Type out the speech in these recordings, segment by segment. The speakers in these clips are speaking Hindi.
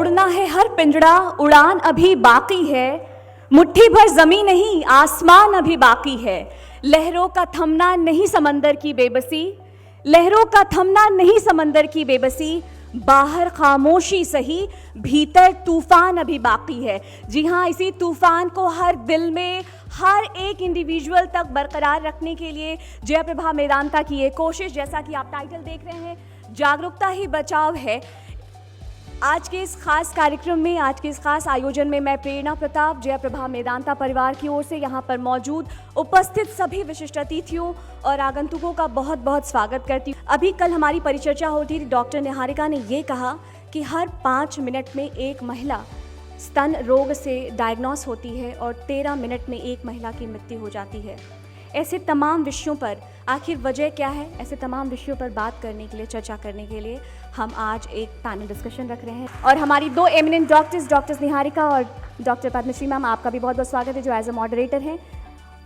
तोड़ना है हर पिंजड़ा, उड़ान अभी बाकी है, मुट्ठी भर जमीन नहीं आसमान अभी बाकी है। लहरों का थमना नहीं समंदर की बेबसी, लहरों का थमना नहीं समंदर की बेबसी, बाहर खामोशी सही भीतर तूफान अभी बाकी है। जी हाँ, इसी तूफान को हर दिल में हर एक इंडिविजुअल तक बरकरार रखने के लिए जयप्रभा मेदांता की ये कोशिश, जैसा कि आप टाइटल देख रहे हैं, जागरूकता ही बचाव है। आज के इस खास कार्यक्रम में, आज के इस खास आयोजन में मैं प्रेरणा प्रताप, जयप्रभा मेदांता परिवार की ओर से यहाँ पर मौजूद उपस्थित सभी विशिष्ट अतिथियों और आगंतुकों का बहुत बहुत स्वागत करती हूँ। अभी कल हमारी परिचर्चा होती थी, डॉक्टर निहारिका ने ये कहा कि हर 5 मिनट में एक महिला स्तन रोग से डायग्नोस होती है और 13 मिनट में एक महिला की मृत्यु हो जाती है। ऐसे तमाम विषयों पर आखिर वजह क्या है, ऐसे तमाम विषयों पर बात करने के लिए, चर्चा करने के लिए हम आज एक पैनल डिस्कशन रख रहे हैं और हमारी 2 एमिनेंट डॉक्टर्स निहारिका और डॉक्टर पद्मश्री मैम, आपका भी बहुत बहुत स्वागत है जो एज अ मॉडरेटर हैं।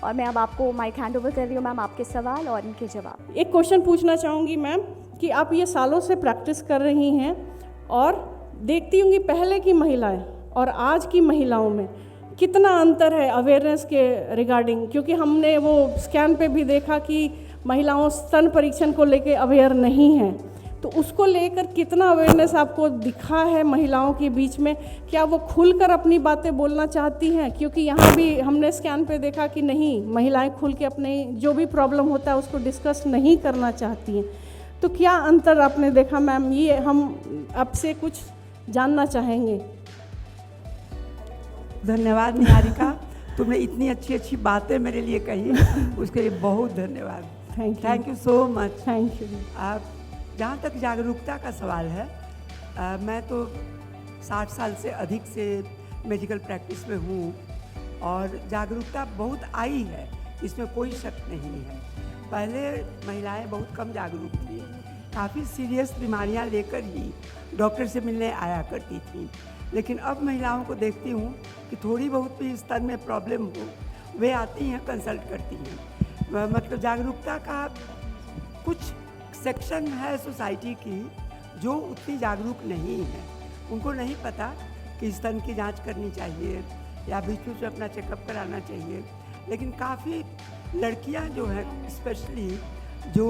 और मैं अब आपको माइक हैंड ओवर कर रही हूँ मैम, आपके सवाल और इनके जवाब। एक क्वेश्चन पूछना चाहूँगी मैम कि आप ये सालों से प्रैक्टिस कर रही हैं और देखती होंगी पहले की महिलाएं और आज की महिलाओं में कितना अंतर है अवेयरनेस के रिगार्डिंग, क्योंकि हमने वो स्कैन पे भी देखा कि महिलाओं स्तन परीक्षण को लेके अवेयर नहीं हैं, तो उसको लेकर कितना अवेयरनेस आपको दिखा है महिलाओं के बीच में? क्या वो खुलकर अपनी बातें बोलना चाहती हैं? क्योंकि यहाँ भी हमने स्कैन पे देखा कि नहीं, महिलाएं खुल के अपने जो भी प्रॉब्लम होता है उसको डिस्कस नहीं करना चाहती हैं। तो क्या अंतर आपने देखा मैम? ये हम आपसे कुछ जानना चाहेंगे। धन्यवाद निहारिका, तुमने इतनी अच्छी अच्छी बातें मेरे लिए कही, उसके लिए बहुत धन्यवाद। Thank you so much. Thank you. जहाँ तक जागरूकता का सवाल है, मैं तो 60 साल से अधिक से मेडिकल प्रैक्टिस में हूँ और जागरूकता बहुत आई है, इसमें कोई शक नहीं है। पहले महिलाएं बहुत कम जागरूक थी, काफ़ी सीरियस बीमारियाँ लेकर ही डॉक्टर से मिलने आया करती थी, लेकिन अब महिलाओं को देखती हूँ कि थोड़ी बहुत भी स्तन में प्रॉब्लम हो, वे आती हैं, कंसल्ट करती हैं। मतलब जागरूकता का कुछ सेक्शन है सोसाइटी की जो उतनी जागरूक नहीं है, उनको नहीं पता कि स्तन की जांच करनी चाहिए या बीच में अपना चेकअप कराना चाहिए। लेकिन काफ़ी लड़कियां जो हैं, स्पेशली जो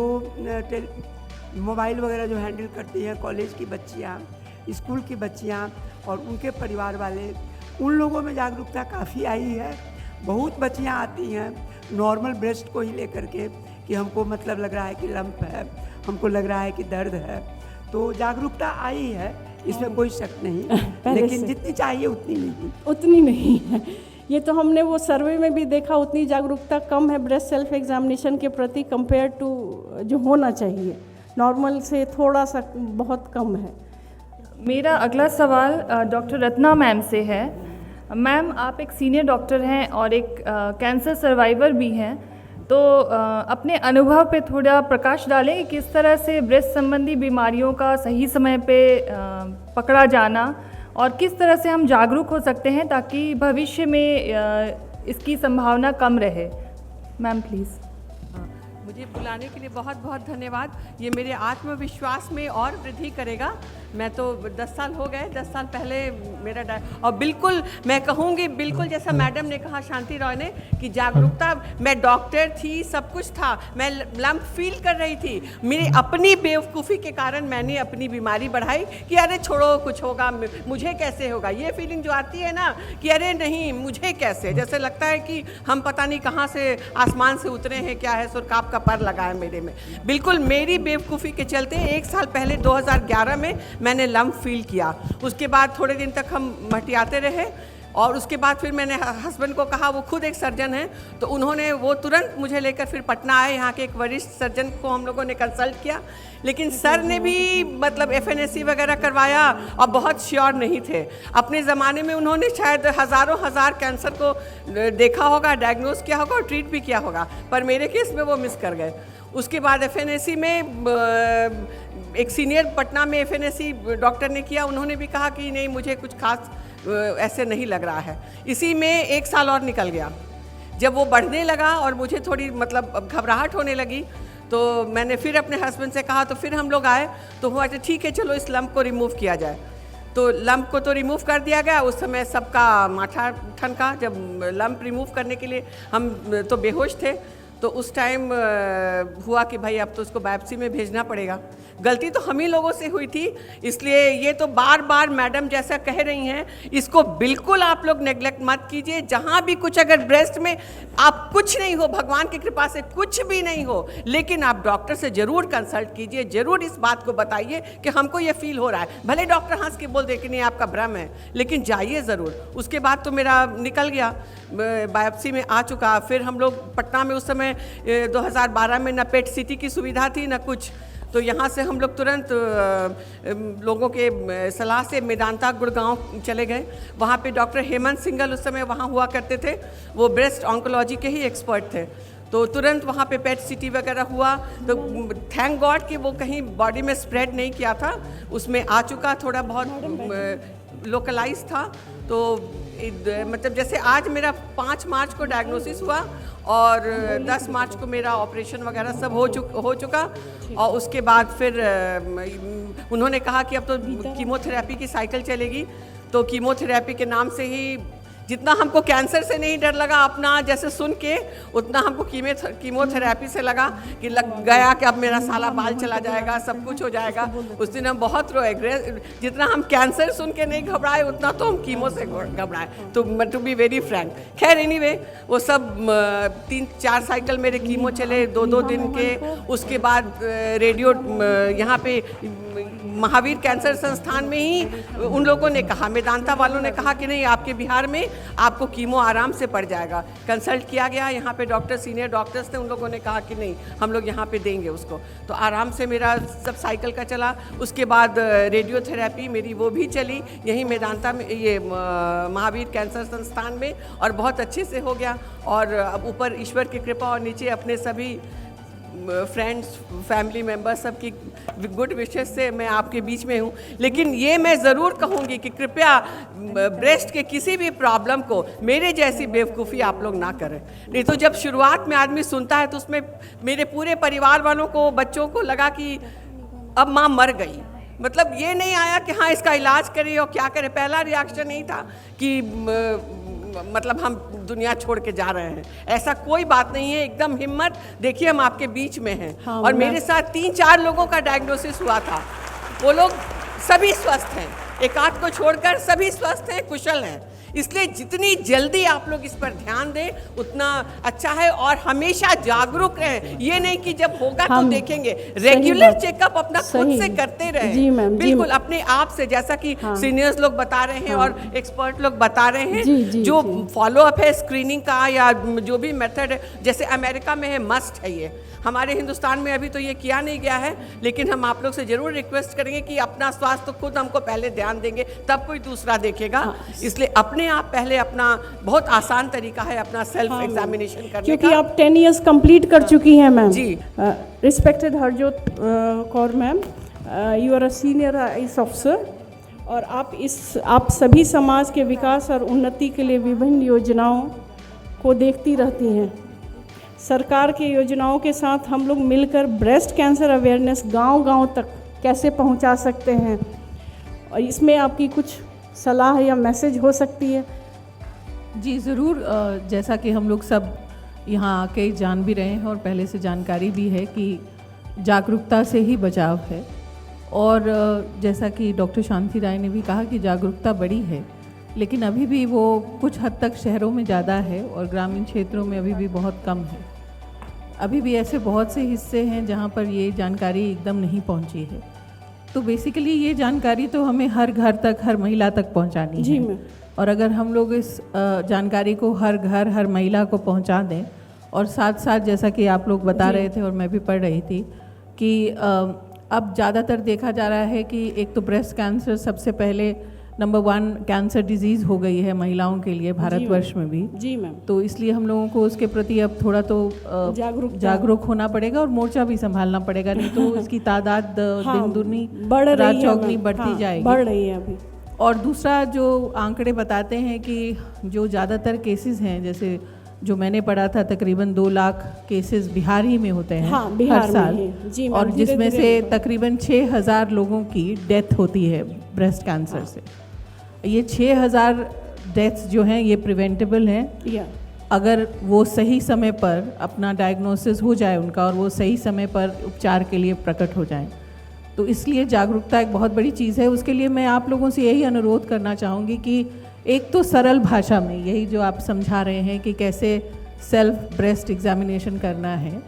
मोबाइल वगैरह जो हैंडल करती हैं, कॉलेज की बच्चियां, स्कूल की बच्चियां और उनके परिवार वाले, उन लोगों में जागरूकता काफ़ी आई है। बहुत बच्चियां आती हैं नॉर्मल ब्रेस्ट को ही लेकर के कि हमको मतलब लग रहा है कि लंप है, हमको लग रहा है कि दर्द है, तो जागरूकता आई है, इसमें कोई शक नहीं, लेकिन जितनी चाहिए उतनी नहीं है। ये तो हमने वो सर्वे में भी देखा, उतनी जागरूकता कम है ब्रेस्ट सेल्फ एग्जामिनेशन के प्रति कंपेयर टू जो होना चाहिए, नॉर्मल से थोड़ा सा बहुत कम है। मेरा अगला सवाल डॉक्टर रत्ना मैम से है। मैम, आप एक सीनियर डॉक्टर हैं और एक कैंसर सर्वाइवर भी हैं, तो अपने अनुभव पे थोड़ा प्रकाश डालें कि किस तरह से ब्रेस्ट संबंधी बीमारियों का सही समय पे पकड़ा जाना और किस तरह से हम जागरूक हो सकते हैं ताकि भविष्य में इसकी संभावना कम रहे। Ma'am please. मुझे बुलाने के लिए बहुत बहुत धन्यवाद। ये मेरे आत्मविश्वास में और वृद्धि करेगा। मैं तो 10 साल हो गए, 10 साल पहले मेरा और बिल्कुल मैं कहूँगी, बिल्कुल जैसा मैडम ने कहा, शांति रॉय ने, कि जागरूकता, मैं डॉक्टर थी, सब कुछ था, मैं लंप फील कर रही थी, मेरी अपनी बेवकूफ़ी के कारण मैंने अपनी बीमारी बढ़ाई कि अरे छोड़ो, कुछ होगा, मुझे कैसे होगा, ये फीलिंग जो आती है ना कि अरे नहीं मुझे कैसे, जैसे लगता है कि हम पता नहीं कहाँ से आसमान से उतरे हैं, क्या है, सुरकाब का पर लगा है मेरे में। बिल्कुल मेरी बेवकूफ़ी के चलते 1 साल पहले 2011 में मैंने लंप फील किया। उसके बाद थोड़े दिन तक हम मटियाते रहे और उसके बाद फिर मैंने हस्बैंड को कहा, वो खुद एक सर्जन है, तो उन्होंने वो तुरंत मुझे लेकर फिर पटना आए, यहाँ के एक वरिष्ठ सर्जन को हम लोगों ने कंसल्ट किया, लेकिन सर ने भी मतलब FNAC वगैरह करवाया और बहुत श्योर नहीं थे। अपने ज़माने में उन्होंने शायद हजार कैंसर को देखा होगा, डायग्नोस किया होगा और ट्रीट भी किया होगा, पर मेरे केस में वो मिस कर गए। उसके बाद FNAC में एक सीनियर पटना में FNAC डॉक्टर ने किया, उन्होंने भी कहा कि नहीं मुझे कुछ खास ऐसे नहीं लग रहा है। इसी में 1 साल और निकल गया। जब वो बढ़ने लगा और मुझे थोड़ी मतलब घबराहट होने लगी, तो मैंने फिर अपने हस्बैंड से कहा, तो फिर हम लोग आए, तो हुआ ठीक है चलो इस लंप को रिमूव किया जाए। तो लंप को तो रिमूव कर दिया गया। उस समय सबका माथा ठनका, जब लंप रिमूव करने के लिए हम तो बेहोश थे। तो उस टाइम हुआ कि भाई अब तो उसको बायोप्सी में भेजना पड़ेगा। गलती तो हम ही लोगों से हुई थी, इसलिए ये तो बार बार मैडम जैसा कह रही हैं, इसको बिल्कुल आप लोग नेग्लेक्ट मत कीजिए। जहाँ भी कुछ अगर ब्रेस्ट में आप कुछ नहीं हो, भगवान की कृपा से कुछ भी नहीं हो, लेकिन आप डॉक्टर से ज़रूर कंसल्ट कीजिए, ज़रूर इस बात को बताइए कि हमको ये फील हो रहा है। भले डॉक्टर हंस के बोल दे कि नहीं आपका भ्रम है, लेकिन जाइए ज़रूर। उसके बाद तो मेरा निकल गया, बायोप्सी में आ चुका। फिर हम लोग पटना में उस समय 2012 में न पेट सिटी की सुविधा थी न कुछ, तो यहाँ से हम लोग तुरंत लोगों के सलाह से मेदांता गुड़गांव चले गए। वहाँ पे डॉक्टर हेमंत सिंगल उस समय वहाँ हुआ करते थे, वो ब्रेस्ट ऑन्कोलॉजी के ही एक्सपर्ट थे। तो तुरंत वहाँ पे पेट सिटी वगैरह हुआ, तो थैंक गॉड कि वो कहीं बॉडी में स्प्रेड नहीं किया था, उसमें आ चुका, थोड़ा बहुत लोकलाइज था। तो मतलब जैसे आज मेरा 5 मार्च को डायग्नोसिस हुआ और 10 मार्च को मेरा ऑपरेशन वगैरह सब हो चुका। और उसके बाद फिर उन्होंने कहा कि अब तो कीमोथेरेपी की साइकिल चलेगी। तो कीमोथेरेपी के नाम से ही जितना हमको कैंसर से नहीं डर लगा अपना जैसे सुन के, उतना हमको कीमोथेरेपी से लगा कि लग गया कि अब मेरा साला बाल चला जाएगा, सब कुछ हो जाएगा। उस दिन हम बहुत रोए, जितना हम कैंसर सुन के नहीं घबराए उतना तो हम कीमो से घबराए। तो टू बी वेरी फ्रैंक, खैर एनीवे वो सब 3-4 साइकिल मेरे कीमो चले 2-2 दिन के। उसके बाद रेडियो यहाँ पे महावीर कैंसर संस्थान में ही उन लोगों ने कहा, मेदांता वालों ने कहा कि नहीं आपके बिहार में आपको कीमो आराम से पड़ जाएगा। कंसल्ट किया गया यहाँ पे डॉक्टर, सीनियर डॉक्टर्स थे, उन लोगों ने कहा कि नहीं हम लोग यहाँ पे देंगे उसको। तो आराम से मेरा सब साइकिल का चला। उसके बाद रेडियोथेरेपी मेरी वो भी चली यहीं मेदांता में, ये महावीर कैंसर संस्थान में, और बहुत अच्छे से हो गया। और अब ऊपर ईश्वर की कृपा और नीचे अपने सभी फ्रेंड्स फैमिली मेम्बर्स सबकी गुड विशेस से मैं आपके बीच में हूँ। लेकिन ये मैं ज़रूर कहूँगी कि कृपया ब्रेस्ट के किसी भी प्रॉब्लम को मेरे जैसी बेवकूफ़ी आप लोग ना करें। नहीं तो जब शुरुआत में आदमी सुनता है तो उसमें मेरे पूरे परिवार वालों को, बच्चों को लगा कि अब माँ मर गई। मतलब ये नहीं आया कि हाँ इसका इलाज करें और क्या करें। पहला रिएक्शन यही था कि मतलब हम दुनिया छोड़ के जा रहे हैं। ऐसा कोई बात नहीं है, एकदम हिम्मत। देखिए हम आपके बीच में हैं। हाँ, और मेरे साथ 3-4 लोगों का डायग्नोसिस हुआ था, वो लोग सभी स्वस्थ हैं, एक आध को छोड़कर सभी स्वस्थ हैं, कुशल हैं। इसलिए जितनी जल्दी आप लोग इस पर ध्यान दें उतना अच्छा है। और हमेशा जागरूक रहें, ये नहीं कि जब होगा तो देखेंगे। रेगुलर चेकअप अपना खुद से करते रहें। जी मैम, बिल्कुल अपने आप से, जैसा कि सीनियर्स लोग बता रहे हैं और एक्सपर्ट लोग बता रहे हैं। जो फॉलो अप है स्क्रीनिंग का या जो भी मेथड है, जैसे अमेरिका में है, मस्ट है ये। हमारे हिंदुस्तान में अभी तो ये किया नहीं गया है, लेकिन हम आप लोग से जरूर रिक्वेस्ट करेंगे कि अपना स्वास्थ्य तो खुद हमको पहले ध्यान देंगे, तब कोई दूसरा देखेगा। इसलिए अपने आप पहले अपना, बहुत आसान तरीका है अपना सेल्फ एग्जामिनेशन करने का। क्योंकि आप 10 इयर्स कंप्लीट कर चुकी हैं मैम। जी। Respected Harjot Kaur ma'am, you are a senior IAS officer और आप सभी समाज के विकास और उन्नति के लिए विभिन्न योजनाओं को देखती रहती हैं। सरकार की योजनाओं के साथ हम लोग मिलकर ब्रेस्ट कैंसर अवेयरनेस गांव-गांव तक कैसे पहुंचा सकते हैं, और इसमें आपकी कुछ सलाह या मैसेज हो सकती है? जी ज़रूर। जैसा कि हम लोग सब यहाँ आके जान भी रहे हैं और पहले से जानकारी भी है कि जागरूकता से ही बचाव है। और जैसा कि डॉक्टर शांति राय ने भी कहा कि जागरूकता बड़ी है, लेकिन अभी भी वो कुछ हद तक शहरों में ज़्यादा है और ग्रामीण क्षेत्रों में अभी भी बहुत कम है। अभी भी ऐसे बहुत से हिस्से हैं जहाँ पर ये जानकारी एकदम नहीं पहुँची है। तो बेसिकली ये जानकारी तो हमें हर घर तक, हर महिला तक पहुँचानी जी है। मैम। और अगर हम लोग इस जानकारी को हर घर, हर महिला को पहुँचा दें, और साथ साथ जैसा कि आप लोग बता रहे थे और मैं भी पढ़ रही थी कि अब ज़्यादातर देखा जा रहा है कि एक तो ब्रेस्ट कैंसर सबसे पहले नंबर 1 कैंसर डिजीज़ हो गई है महिलाओं के लिए भारतवर्ष में भी। जी मैम। तो इसलिए हम लोगों को उसके प्रति अब थोड़ा तो जागरूक होना पड़ेगा और मोर्चा भी संभालना पड़ेगा, नहीं तो इसकी तादाद दिन दुनी रात चौगनी बढ़ती जाएगी, बढ़ रही है अभी। और दूसरा जो आंकड़े बताते हैं कि जो ज़्यादातर केसेस हैं, जैसे जो मैंने पढ़ा था तकरीबन 2 लाख केसेस बिहार ही में होते हैं बिहार हर साल, जी मैम, और जिसमें से तकरीबन 6,000 लोगों की डेथ होती है ब्रेस्ट कैंसर से। ये 6000 डेथ्स जो हैं ये प्रिवेंटेबल हैं या अगर वो सही समय पर अपना डायग्नोसिस हो जाए उनका और वो सही समय पर उपचार के लिए प्रकट हो जाएं। तो इसलिए जागरूकता एक बहुत बड़ी चीज़ है। उसके लिए मैं आप लोगों से यही अनुरोध करना चाहूँगी कि एक तो सरल भाषा में यही जो आप समझा रहे हैं कि कैसे सेल्फ ब्रेस्ट एग्जामिनेशन करना है,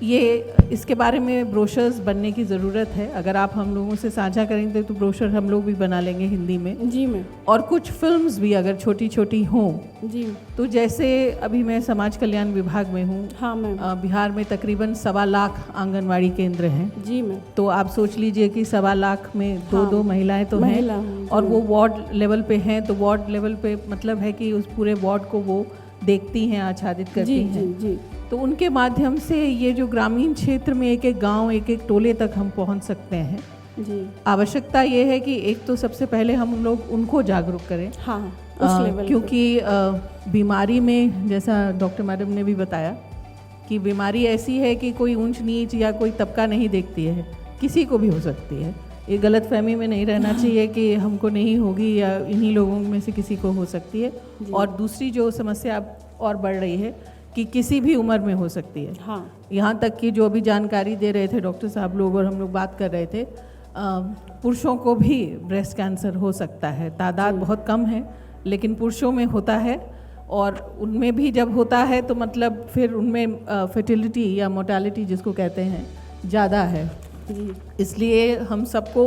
ये इसके बारे में ब्रोशर्स बनने की ज़रूरत है। अगर आप हम लोगों से साझा करेंगे तो ब्रोशर हम लोग भी बना लेंगे हिंदी में। जी मैम। और कुछ फिल्म्स भी अगर छोटी छोटी हों, जी तो जैसे अभी मैं समाज कल्याण विभाग में हूँ। हाँ मैम। बिहार में तकरीबन 1.25 लाख आंगनवाड़ी केंद्र हैं। जी मैम। तो आप सोच लीजिए कि 1.25 लाख में दो महिलाएं तो महिला हैं हैं, और वो वार्ड लेवल पे हैं। तो वार्ड लेवल पे मतलब है कि उस पूरे वार्ड को वो देखती हैं, आच्छादित करती जी हैं। जी जी तो उनके माध्यम से ये जो ग्रामीण क्षेत्र में एक एक गांव, एक एक टोले तक हम पहुंच सकते हैं। जी। आवश्यकता ये है कि एक तो सबसे पहले हम लोग उनको जागरूक करें। हाँ उस लेवल क्योंकि बीमारी में जैसा डॉक्टर मैडम ने भी बताया कि बीमारी ऐसी है कि कोई ऊंच नीच या कोई तबका नहीं देखती है, किसी को भी हो सकती है। ये गलतफहमी में नहीं रहना चाहिए कि हमको नहीं होगी या इन्हीं लोगों में से किसी को हो सकती है। और दूसरी जो समस्या अब और बढ़ रही है कि किसी भी उम्र में हो सकती है। हाँ। यहाँ तक कि जो अभी जानकारी दे रहे थे डॉक्टर साहब लोग और हम लोग बात कर रहे थे, पुरुषों को भी ब्रेस्ट कैंसर हो सकता है। तादाद बहुत कम है लेकिन पुरुषों में होता है और उनमें भी जब होता है तो मतलब फिर उनमें फर्टिलिटी या मोर्टालिटी जिसको कहते हैं ज़्यादा है। जी। इसलिए हम सबको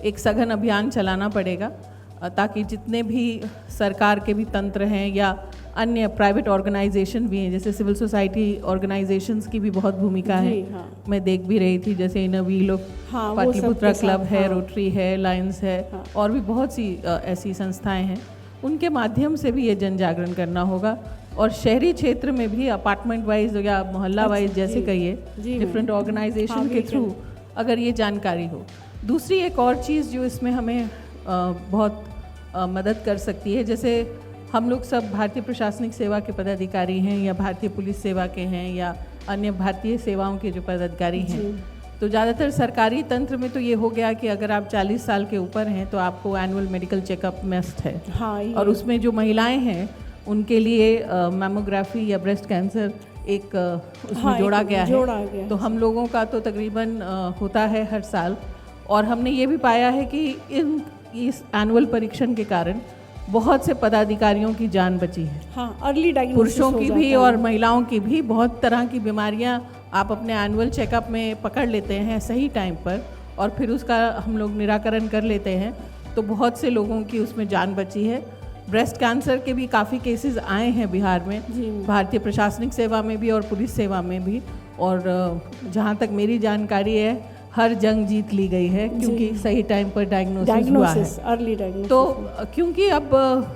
एक सघन अभियान चलाना पड़ेगा ताकि जितने भी सरकार के भी तंत्र हैं या अन्य प्राइवेट ऑर्गेनाइजेशन भी हैं, जैसे सिविल सोसाइटी ऑर्गेनाइजेशंस की भी बहुत भूमिका है। हाँ। मैं देख भी रही थी जैसे इन व्हील ऑफ हाँ, वो पाटलिपुत्रा सबके क्लब साथ, है, हाँ। रोटरी है, लायंस है, और भी बहुत सी ऐसी संस्थाएं हैं। उनके माध्यम से भी ये जन जागरण करना होगा और शहरी क्षेत्र में भी अपार्टमेंट वाइज या मोहल्ला वाइज जैसे कहिए डिफरेंट ऑर्गेनाइजेशन के थ्रू अगर ये जानकारी हो। दूसरी एक और चीज़ जो इसमें हमें बहुत मदद कर सकती है, जैसे हम लोग सब भारतीय प्रशासनिक सेवा के पदाधिकारी हैं या भारतीय पुलिस सेवा के हैं या अन्य भारतीय सेवाओं के जो पदाधिकारी हैं, तो ज़्यादातर सरकारी तंत्र में तो ये हो गया कि अगर आप 40 साल के ऊपर हैं तो आपको एनुअल मेडिकल चेकअप मस्ट है। हाँ, और उसमें जो महिलाएं हैं उनके लिए मैमोग्राफी या ब्रेस्ट कैंसर एक उसमें जोड़ा गया है। तो हम लोगों का तो तकरीबन होता है हर साल। और हमने ये भी पाया है कि इस एनुअल परीक्षण के कारण बहुत से पदाधिकारियों की जान बची है। हाँ, अर्ली डायग्नोसिस पुरुषों की भी और महिलाओं की भी। बहुत तरह की बीमारियां आप अपने एनुअल चेकअप में पकड़ लेते हैं सही टाइम पर और फिर उसका हम लोग निराकरण कर लेते हैं, तो बहुत से लोगों की उसमें जान बची है। ब्रेस्ट कैंसर के भी काफ़ी केसेस आए हैं बिहार में, भारतीय प्रशासनिक सेवा में भी और पुलिस सेवा में भी। और जहाँ तक मेरी जानकारी है हर जंग जीत ली गई है क्योंकि सही टाइम पर डायग्नोसिस हुआ है। Early diagnosis. तो क्योंकि अब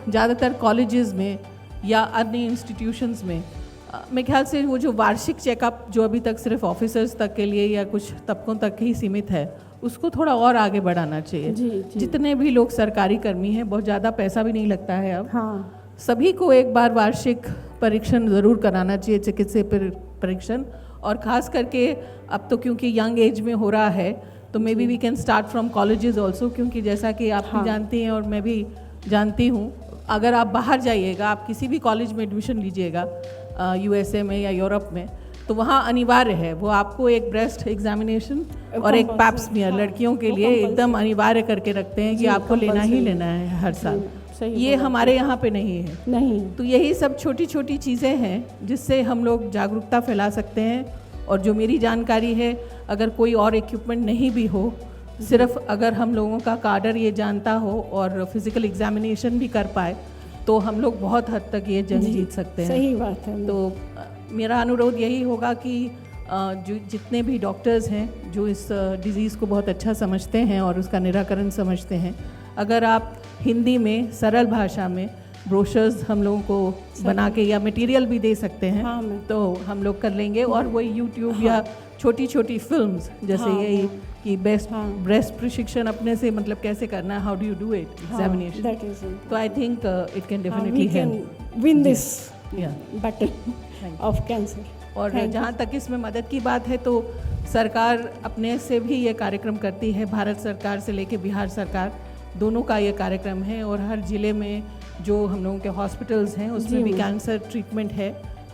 ज़्यादातर कॉलेजेस में या अन्य इंस्टीट्यूशंस में मेरे ख्याल से वो जो वार्षिक चेकअप जो अभी तक सिर्फ ऑफिसर्स तक के लिए या कुछ तबकों तक ही सीमित है, उसको थोड़ा और आगे बढ़ाना चाहिए। जितने भी लोग सरकारी कर्मी हैं, बहुत ज़्यादा पैसा भी नहीं लगता है अब। हाँ। सभी को एक बार वार्षिक परीक्षण ज़रूर कराना चाहिए, चिकित्सीय परीक्षण। और ख़ास करके अब तो क्योंकि यंग एज में हो रहा है तो maybe we can start from colleges also, क्योंकि जैसा कि आप भी जानती हैं और मैं भी जानती हूँ, अगर आप बाहर जाइएगा, आप किसी भी कॉलेज में एडमिशन लीजिएगा USA में या यूरोप में, तो वहाँ अनिवार्य है वो आपको एक ब्रेस्ट एग्जामिनेशन और एक पैप स्मीयर लड़कियों के लिए एकदम अनिवार्य करके रखते हैं कि आपको लेना ही लेना है हर साल। ये हमारे यहाँ पे नहीं है। तो यही सब छोटी छोटी चीज़ें हैं जिससे हम लोग जागरूकता फैला सकते हैं। और जो मेरी जानकारी है, अगर कोई और इक्विपमेंट नहीं भी हो, सिर्फ अगर हम लोगों का काडर ये जानता हो और फिजिकल एग्जामिनेशन भी कर पाए, तो हम लोग बहुत हद तक ये जंग जीत सकते हैं। सही बात है। तो मेरा अनुरोध यही होगा कि जो जितने भी डॉक्टर्स हैं जो इस डिज़ीज़ को बहुत अच्छा समझते हैं और उसका निराकरण समझते हैं, अगर आप हिंदी में सरल भाषा में ब्रोशर्स हम लोगों को बना के या मटेरियल भी दे सकते हैं, तो हम लोग कर लेंगे। और वही यूट्यूब या छोटी छोटी फिल्म्स जैसे यही कि ब्रेस्ट प्रशिक्षण अपने से मतलब कैसे करना है, how do you do it examination, तो I think it can definitely help win this battle of cancer. और जहाँ तक इसमें मदद की बात है, तो सरकार अपने से भी ये कार्यक्रम करती है, भारत सरकार से लेके बिहार सरकार दोनों का ये कार्यक्रम है। और हर ज़िले में जो हम लोगों के हॉस्पिटल्स हैं उसमें भी कैंसर ट्रीटमेंट है।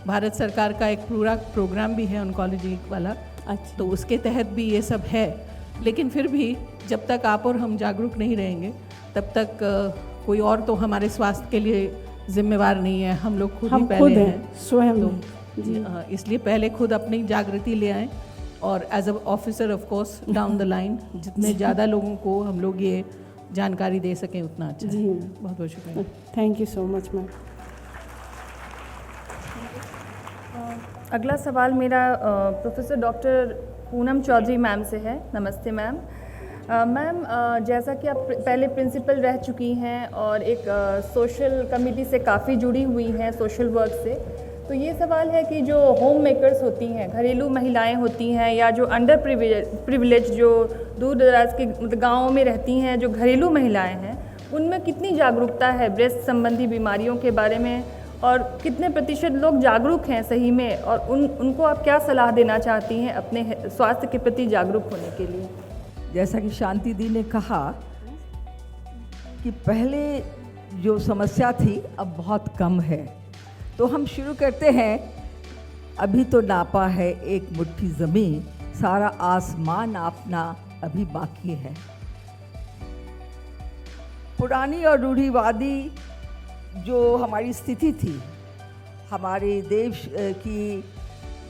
भारत सरकार का एक पूरा प्रोग्राम भी है ऑन्कोलॉजी वाला, अच्छा। तो उसके तहत भी ये सब है। लेकिन फिर भी जब तक आप और हम जागरूक नहीं रहेंगे तब तक कोई और तो हमारे स्वास्थ्य के लिए जिम्मेवार नहीं है, हम लोग खुद ही हम पहले खुद हैं। हैं, स्वयं तो हैं। इसलिए पहले खुद अपनी जागृति ले आएं और as a officer of course down the line जितने ज़्यादा लोगों को हम लोग ये जानकारी दे सकें उतना अच्छा जी। है। बहुत बहुत शुक्रिया। Thank you so much ma'am. अगला सवाल मेरा professor doctor Poonam Chaudhary ma'am से है। नमस्ते मैम। मैम, जैसा कि आप पहले प्रिंसिपल रह चुकी हैं और एक सोशल कमिटी से काफ़ी जुड़ी हुई हैं, सोशल वर्क से, तो ये सवाल है कि जो होम मेकर्स होती हैं, घरेलू महिलाएं होती हैं, या जो अंडर प्रिविलेज जो दूर दराज के गाँवों में रहती हैं, जो घरेलू महिलाएं हैं, उनमें कितनी जागरूकता है ब्रेस्ट संबंधी बीमारियों के बारे में, और कितने प्रतिशत लोग जागरूक हैं सही में, और उनको आप क्या सलाह देना चाहती हैं अपने स्वास्थ्य के प्रति जागरूक होने के लिए? जैसा कि शांति दी ने कहा कि पहले जो समस्या थी अब बहुत कम है, तो हम शुरू करते हैं। अभी तो नापा है एक मुट्ठी ज़मीन, सारा आसमान नापना अभी बाकी है। पुरानी और रूढ़िवादी जो हमारी स्थिति थी, हमारे देश की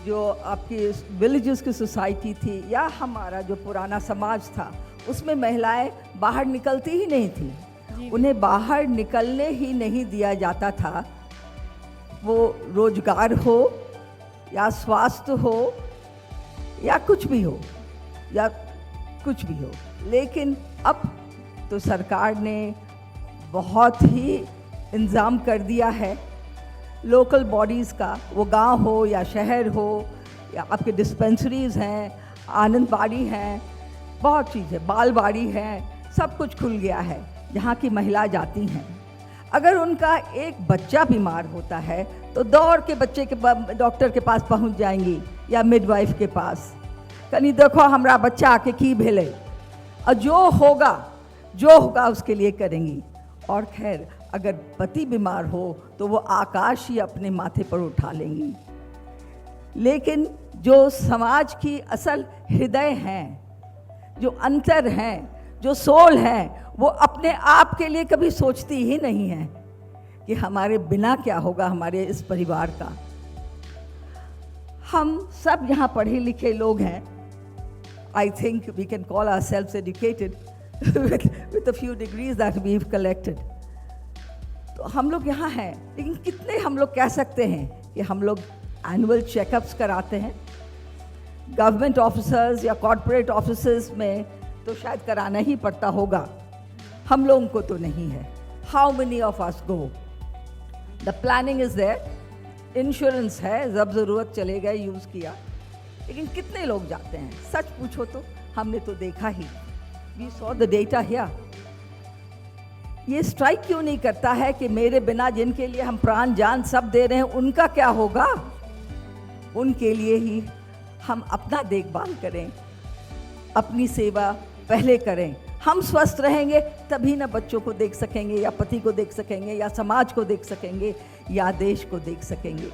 जो आपकी विलेजेस की सोसाइटी थी या हमारा जो पुराना समाज था, उसमें महिलाएं बाहर निकलती ही नहीं थी। उन्हें बाहर निकलने ही नहीं दिया जाता था, वो रोजगार हो या स्वास्थ्य हो या कुछ भी हो या कुछ भी हो। लेकिन अब तो सरकार ने बहुत ही इंतज़ाम कर दिया है लोकल बॉडीज़ का, वो गांव हो या शहर हो, या आपके डिस्पेंसरीज़ हैं, आंगनबाड़ी हैं, बहुत चीज़ें, बालबाड़ी हैं, सब कुछ खुल गया है जहाँ की महिला जाती हैं। अगर उनका एक बच्चा बीमार होता है तो दौड़ के बच्चे के डॉक्टर के पास पहुँच जाएंगी या मिडवाइफ के पास, कहीं देखो हमारा बच्चा आके की भेले, और जो होगा उसके लिए करेंगी। और खैर अगर पति बीमार हो तो वो आकाश ही अपने माथे पर उठा लेंगी। लेकिन जो समाज की असल हृदय हैं, जो अंतर हैं, जो सोल हैं, वो अपने आप के लिए कभी सोचती ही नहीं है कि हमारे बिना क्या होगा हमारे इस परिवार का। हम सब यहाँ पढ़े लिखे लोग हैं। I think we can call ourselves educated with a few degrees that we've collected. तो हम लोग यहाँ हैं, लेकिन कितने हम लोग कह सकते हैं कि हम लोग एनुअल चेकअप्स कराते हैं? गवर्नमेंट ऑफिसर्स या कॉर्पोरेट ऑफिसर्स में तो शायद कराना ही पड़ता होगा, हम लोगों को तो नहीं है। How many of us go? The planning is there, insurance है, जब ज़रूरत चले गए यूज़ किया, लेकिन कितने लोग जाते हैं? सच पूछो तो हमने तो देखा ही, we saw the data here. ये स्ट्राइक क्यों नहीं करता है कि मेरे बिना जिनके लिए हम प्राण जान सब दे रहे हैं उनका क्या होगा? उनके लिए ही हम अपना देखभाल करें, अपनी सेवा पहले करें। हम स्वस्थ रहेंगे तभी ना बच्चों को देख सकेंगे, या पति को देख सकेंगे, या समाज को देख सकेंगे, या देश को देख सकेंगे।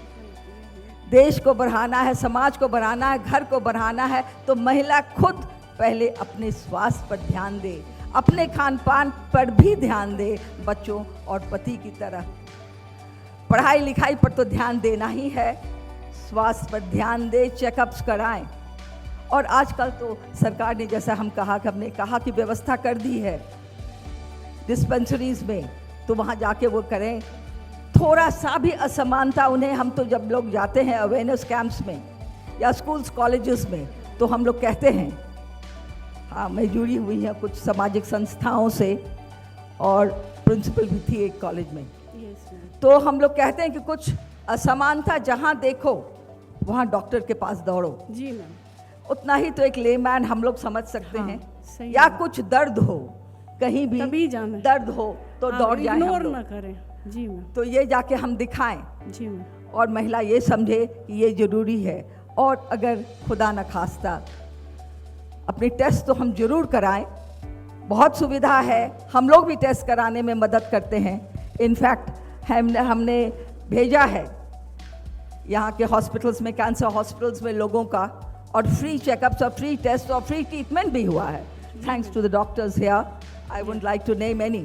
देश को बढ़ाना है, समाज को बढ़ाना है, घर को बढ़ाना है, तो महिला खुद पहले अपने स्वास्थ्य पर ध्यान दे, अपने खान पान पर भी ध्यान दे, बच्चों और पति की तरह। पढ़ाई लिखाई पर तो ध्यान देना ही है, स्वास्थ्य पर ध्यान दे, चेकअप्स कराएं। और आजकल तो सरकार ने, जैसा हमने कहा कि व्यवस्था कर दी है डिस्पेंसरीज में, तो वहाँ जाके वो करें। थोड़ा सा भी असमानता उन्हें, हम तो जब लोग जाते हैं अवेयरनेस कैंप्स में या स्कूल्स कॉलेजेस में, तो हम लोग कहते हैं, हाँ मैं जुड़ी हुई है कुछ सामाजिक संस्थाओं से और प्रिंसिपल भी थी एक कॉलेज में, तो हम लोग कहते हैं कि कुछ असमानता जहाँ देखो वहाँ डॉक्टर के पास दौड़ो। जी मैम। उतना ही तो एक लेमैन हम लोग समझ सकते हाँ, हैं। सही या है। कुछ दर्द हो, कहीं भी तभी जाना है। दर्द हो तो दौड़ जाए हम इग्नोर लोग। ना करें। जी मैम। तो ये जाके हम दिखाएं जी मैम। और महिला ये समझे कि ये ज़रूरी है। और अगर खुदा न खास्ता अपने टेस्ट तो हम जरूर कराएं, बहुत सुविधा है, हम लोग भी टेस्ट कराने में मदद करते हैं। इनफैक्ट हमने भेजा है यहाँ के हॉस्पिटल्स में, कैंसर हॉस्पिटल्स में लोगों का, और फ्री चेकअप्स और फ्री टेस्ट और फ्री ट्रीटमेंट भी हुआ है, thanks to the doctors here. I would like to name any.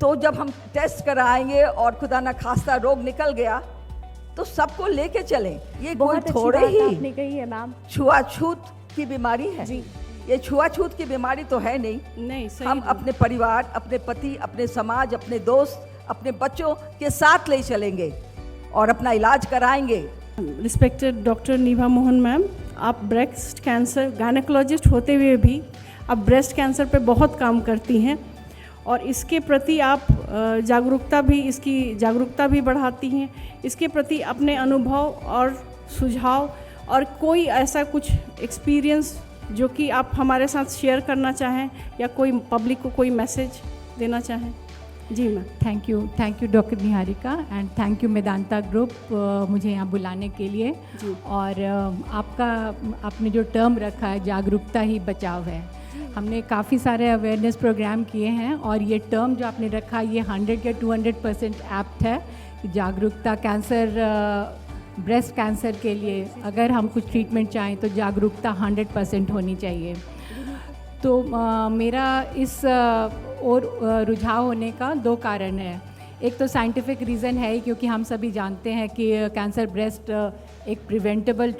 तो जब हम टेस्ट कराएंगे और खुदा ना खास्ता रोग निकल गया तो सबको लेके चलें। ये कोई बहुत अच्छी थोड़े बात ही आपने कही है मैम। छुआछूत की बीमारी है जी। ये छुआछूत की बीमारी तो है नहीं। नहीं, सही हम अपने परिवार, अपने पति, अपने समाज, अपने दोस्त, अपने बच्चों के साथ ले चलेंगे और अपना इलाज कराएंगे। रिस्पेक्टेड डॉक्टर नीभा मोहन मैम, आप ब्रेस्ट कैंसर गायनेकोलॉजिस्ट होते हुए भी आप ब्रेस्ट कैंसर पे बहुत काम करती हैं और इसके प्रति आप इसकी जागरूकता भी बढ़ाती हैं। इसके प्रति अपने अनुभव और सुझाव और कोई ऐसा कुछ एक्सपीरियंस जो कि आप हमारे साथ शेयर करना चाहें या कोई पब्लिक को कोई मैसेज देना चाहें? जी ma'am. Thank you doctor Niharika and thank you Medanta group मुझे यहाँ बुलाने के लिए। और आपने जो टर्म रखा है जागरूकता ही बचाव है, हमने काफ़ी सारे अवेयरनेस प्रोग्राम किए हैं और ये टर्म जो आपने रखा ये 100 या 200% एप्ट है। जागरूकता कैंसर, ब्रेस्ट कैंसर के लिए अगर हम कुछ ट्रीटमेंट चाहें तो जागरूकता 100% होनी चाहिए। तो मेरा इस और रुझाव होने का 2 कारण है। एक तो साइंटिफिक रीज़न है क्योंकि हम सभी जानते हैं कि कैंसर ब्रेस्ट एक प्रिवेंटेबल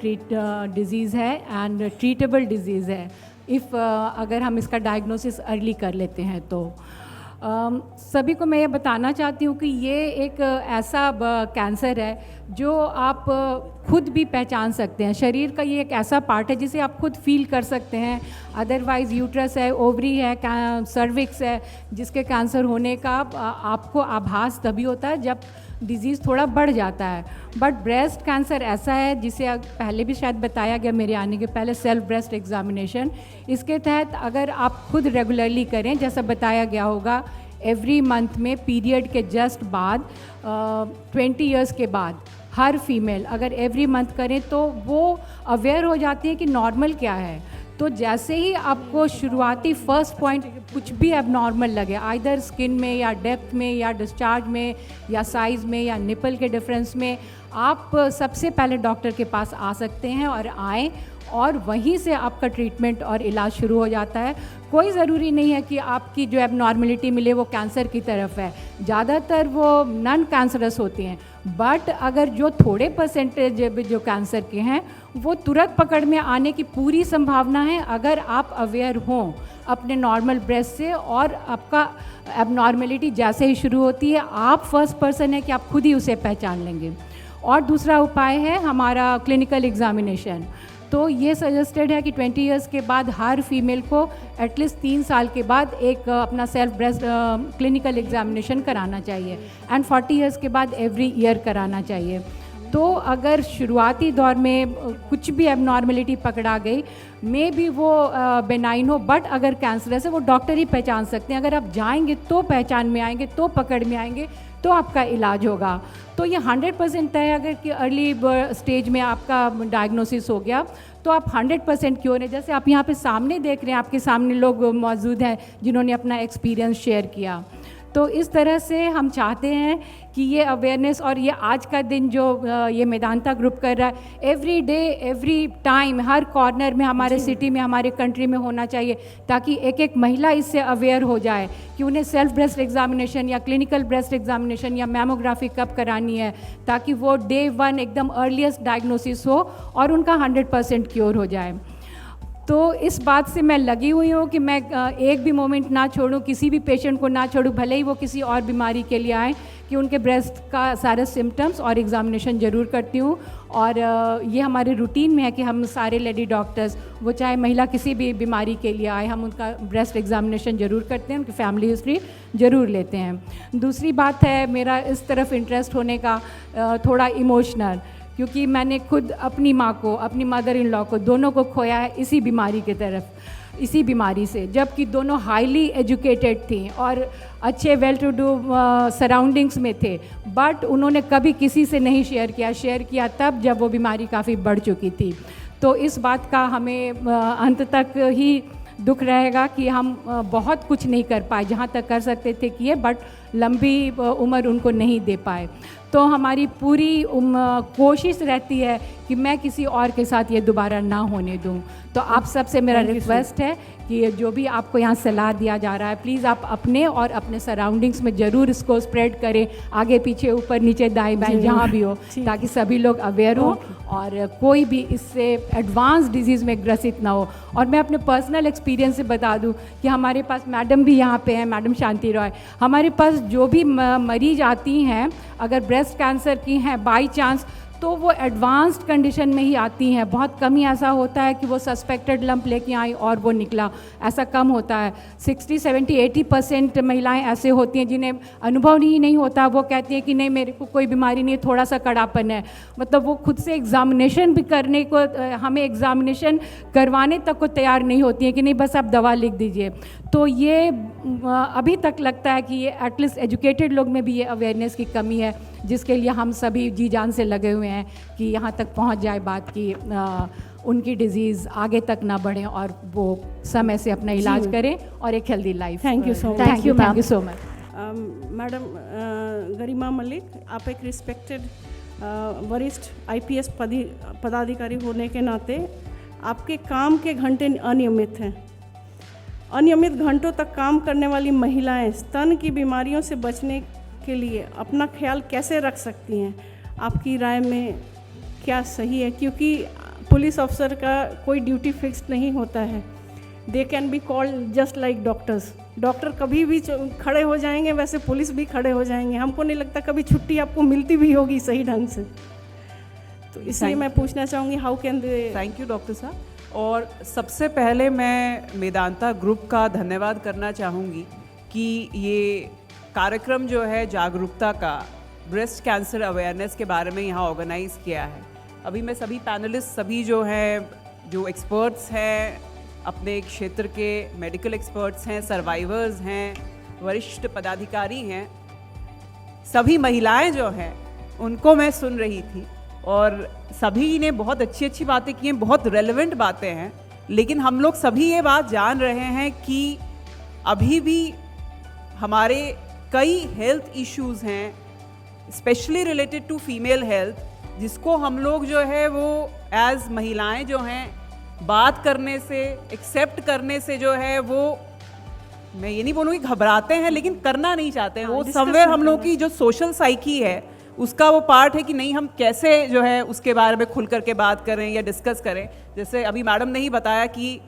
डिज़ीज़ है एंड ट्रीटेबल डिज़ीज़ है अगर हम इसका डायग्नोसिस अर्ली कर लेते हैं तो। सभी को मैं ये बताना चाहती हूँ कि ये एक ऐसा कैंसर है जो आप खुद भी पहचान सकते हैं। शरीर का ये एक ऐसा पार्ट है जिसे आप खुद फील कर सकते हैं। अदरवाइज़ यूट्रस है, ओवरी है, सर्विक्स है, जिसके कैंसर होने का आपको आभास तभी होता है जब डिज़ीज़ थोड़ा बढ़ जाता है। बट ब्रेस्ट कैंसर ऐसा है जिसे पहले भी शायद बताया गया मेरे आने के पहले, सेल्फ ब्रेस्ट एग्जामिनेशन। इसके तहत अगर आप खुद रेगुलरली करें, जैसा बताया गया होगा, एवरी मंथ में पीरियड के जस्ट बाद 20 इयर्स के बाद हर फीमेल अगर एवरी मंथ करें तो वो अवेयर हो जाती है कि नॉर्मल क्या है। तो जैसे ही आपको शुरुआती फर्स्ट पॉइंट कुछ भी एबनॉर्मल लगे, आइदर स्किन में या डेप्थ में या डिस्चार्ज में या साइज़ में या निपल के डिफरेंस में, आप सबसे पहले डॉक्टर के पास आ सकते हैं और आएँ और वहीं से आपका ट्रीटमेंट और इलाज शुरू हो जाता है। कोई ज़रूरी नहीं है कि आपकी जो एबनॉर्मलिटी मिले वो कैंसर की तरफ है, ज़्यादातर वो नॉन कैंसरस होती हैं। बट अगर जो थोड़े परसेंटेज जो कैंसर के हैं वो तुरंत पकड़ में आने की पूरी संभावना है अगर आप अवेयर हों अपने नॉर्मल ब्रेस्ट से। और आपका एबनॉर्मलिटी जैसे ही शुरू होती है, आप फर्स्ट पर्सन है कि आप खुद ही उसे पहचान लेंगे। और दूसरा उपाय है हमारा क्लिनिकल एग्जामिनेशन। तो ये सजेस्टेड है कि 20 इयर्स के बाद हर फीमेल को एटलीस्ट 3 साल के बाद एक अपना सेल्फ ब्रेस्ट क्लिनिकल एग्जामिनेशन कराना चाहिए एंड 40 इयर्स के बाद एवरी ईयर कराना चाहिए। तो अगर शुरुआती दौर में कुछ भी एबनॉर्मलिटी पकड़ा गई, मे बी वो बेनाइन हो, बट अगर कैंसरस है वो डॉक्टर ही पहचान सकते हैं। अगर आप जाएंगे तो पहचान में आएंगे, तो पकड़ में आएंगे, तो आपका इलाज होगा। तो ये 100% तय है अगर कि अर्ली स्टेज में आपका डायग्नोसिस हो गया तो आप 100% क्योर है। जैसे आप यहाँ पे सामने देख रहे हैं, आपके सामने लोग मौजूद हैं जिन्होंने अपना एक्सपीरियंस शेयर किया। तो इस तरह से हम चाहते हैं कि ये अवेयरनेस और ये आज का दिन जो ये मेदांता ग्रुप कर रहा है, एवरी डे एवरी टाइम हर कॉर्नर में हमारे सिटी में, हमारे कंट्री में होना चाहिए, ताकि एक एक महिला इससे अवेयर हो जाए कि उन्हें सेल्फ ब्रेस्ट एग्जामिनेशन या क्लिनिकल ब्रेस्ट एग्जामिनेशन या मैमोग्राफी कब करानी है, ताकि वो डे 1 एकदम अर्लीस्ट डायग्नोसिस हो और उनका 100% क्योर हो जाए। तो इस बात से मैं लगी हुई हूँ कि मैं एक भी मोमेंट ना छोड़ूँ, किसी भी पेशेंट को ना छोड़ूँ, भले ही वो किसी और बीमारी के लिए आए, कि उनके ब्रेस्ट का सारे सिम्टम्स और एग्जामिनेशन ज़रूर करती हूँ। और ये हमारे रूटीन में है कि हम सारे लेडी डॉक्टर्स, वो चाहे महिला किसी भी बीमारी के लिए आए, हम उनका ब्रेस्ट एग्जामिनेशन ज़रूर करते हैं, उनकी फैमिली हिस्ट्री ज़रूर लेते हैं। दूसरी बात है मेरा इस तरफ इंटरेस्ट होने का थोड़ा इमोशनल, क्योंकि मैंने खुद अपनी माँ को, अपनी मदर इन लॉ को, दोनों को खोया है इसी बीमारी की तरफ, इसी बीमारी से, जबकि दोनों हाईली एजुकेटेड थी और अच्छे वेल टू डू सराउंडिंग्स में थे, बट उन्होंने कभी किसी से नहीं शेयर किया तब जब वो बीमारी काफ़ी बढ़ चुकी थी। तो इस बात का हमें अंत तक ही दुख रहेगा कि हम बहुत कुछ नहीं कर पाए, जहाँ तक कर सकते थे किए, बट लंबी उम्र उनको नहीं दे पाए। तो हमारी पूरी कोशिश रहती है कि मैं किसी और के साथ ये दोबारा ना होने दूं। तो आप सबसे मेरा रिक्वेस्ट है कि जो भी आपको यहाँ सलाह दिया जा रहा है, प्लीज़ आप अपने और अपने सराउंडिंग्स में ज़रूर इसको स्प्रेड करें, आगे पीछे ऊपर नीचे दाएं बाएं जहाँ भी हो, ताकि सभी लोग अवेयर हो और कोई भी इससे एडवांस डिजीज़ में ग्रसित ना हो। और मैं अपने पर्सनल एक्सपीरियंस से बता दूं कि हमारे पास मैडम भी यहाँ पे हैं, मैडम शांति रॉय, हमारे पास जो भी मरीज आती हैं अगर ब्रेस्ट कैंसर की हैं बाई चांस, तो वो एडवांस्ड कंडीशन में ही आती हैं। बहुत कम ही ऐसा होता है कि वो सस्पेक्टेड लंप लेके आई और वो निकला, ऐसा कम होता है। 60, 70, 80% महिलाएं ऐसे होती हैं जिन्हें अनुभव ही नहीं होता, वो कहती हैं कि नहीं मेरे को कोई बीमारी नहीं, थोड़ा सा कड़ापन है। मतलब वो खुद से एग्जामिनेशन भी करने को, हमें एग्जामिनेशन करवाने तक को तैयार नहीं होती हैं कि नहीं बस आप दवा लिख दीजिए। तो ये अभी तक लगता है कि ये एटलीस्ट एजुकेटेड लोग में भी ये अवेयरनेस की कमी है, जिसके लिए हम सभी जी जान से लगे हुए हैं कि यहाँ तक पहुँच जाए बात कि उनकी डिजीज़ आगे तक ना बढ़े और वो समय से अपना इलाज करें और एक healthy life. Thank you so much. Thank you so much. Madam Garima Malik, आप एक रिस्पेक्टेड वरिष्ठ IPS पदाधिकारी होने के नाते आपके काम के घंटे अनियमित हैं। अनियमित घंटों तक काम करने वाली महिलाएं स्तन की बीमारियों से बचने के लिए अपना ख्याल कैसे रख सकती हैं? आपकी राय में क्या सही है? क्योंकि पुलिस अफसर का कोई ड्यूटी फिक्स्ड नहीं होता है, they can be called just like doctors. Doctor कभी भी खड़े हो जाएंगे, वैसे पुलिस भी खड़े हो जाएंगे। हमको नहीं लगता कभी छुट्टी आपको मिलती भी होगी सही ढंग से। तो इसलिए मैं पूछना चाहूँगी how can they. Thank you doctor साहब। और सबसे पहले मैं मेदांता ग्रुप का धन्यवाद करना चाहूँगी कि ये कार्यक्रम जो है जागरूकता का, ब्रेस्ट कैंसर अवेयरनेस के बारे में यहाँ ऑर्गेनाइज़ किया है। अभी मैं सभी पैनलिस्ट, सभी जो हैं, जो एक्सपर्ट्स हैं, अपने क्षेत्र के मेडिकल एक्सपर्ट्स हैं, सर्वाइवर्स हैं, वरिष्ठ पदाधिकारी हैं, सभी महिलाएं जो हैं उनको मैं सुन रही थी और सभी ने बहुत अच्छी अच्छी बातें की हैं, बहुत रेलेवेंट बातें हैं। लेकिन हम लोग सभी ये बात जान रहे हैं कि अभी भी हमारे कई हेल्थ इश्यूज़ हैं, specially related to female health, जिसको हम लोग जो है वो एज महिलाएं जो हैं बात करने से, एक्सेप्ट करने से जो है वो, मैं ये नहीं बोलूँगी घबराते हैं, लेकिन करना नहीं चाहते हैं। वो समवेयर हम लोग की जो सोशल साइकी है उसका वो पार्ट है कि नहीं हम कैसे जो है उसके बारे में खुल करके बात करें या डिस्कस करें। जैसे अभी मैडम ने ही बताया कि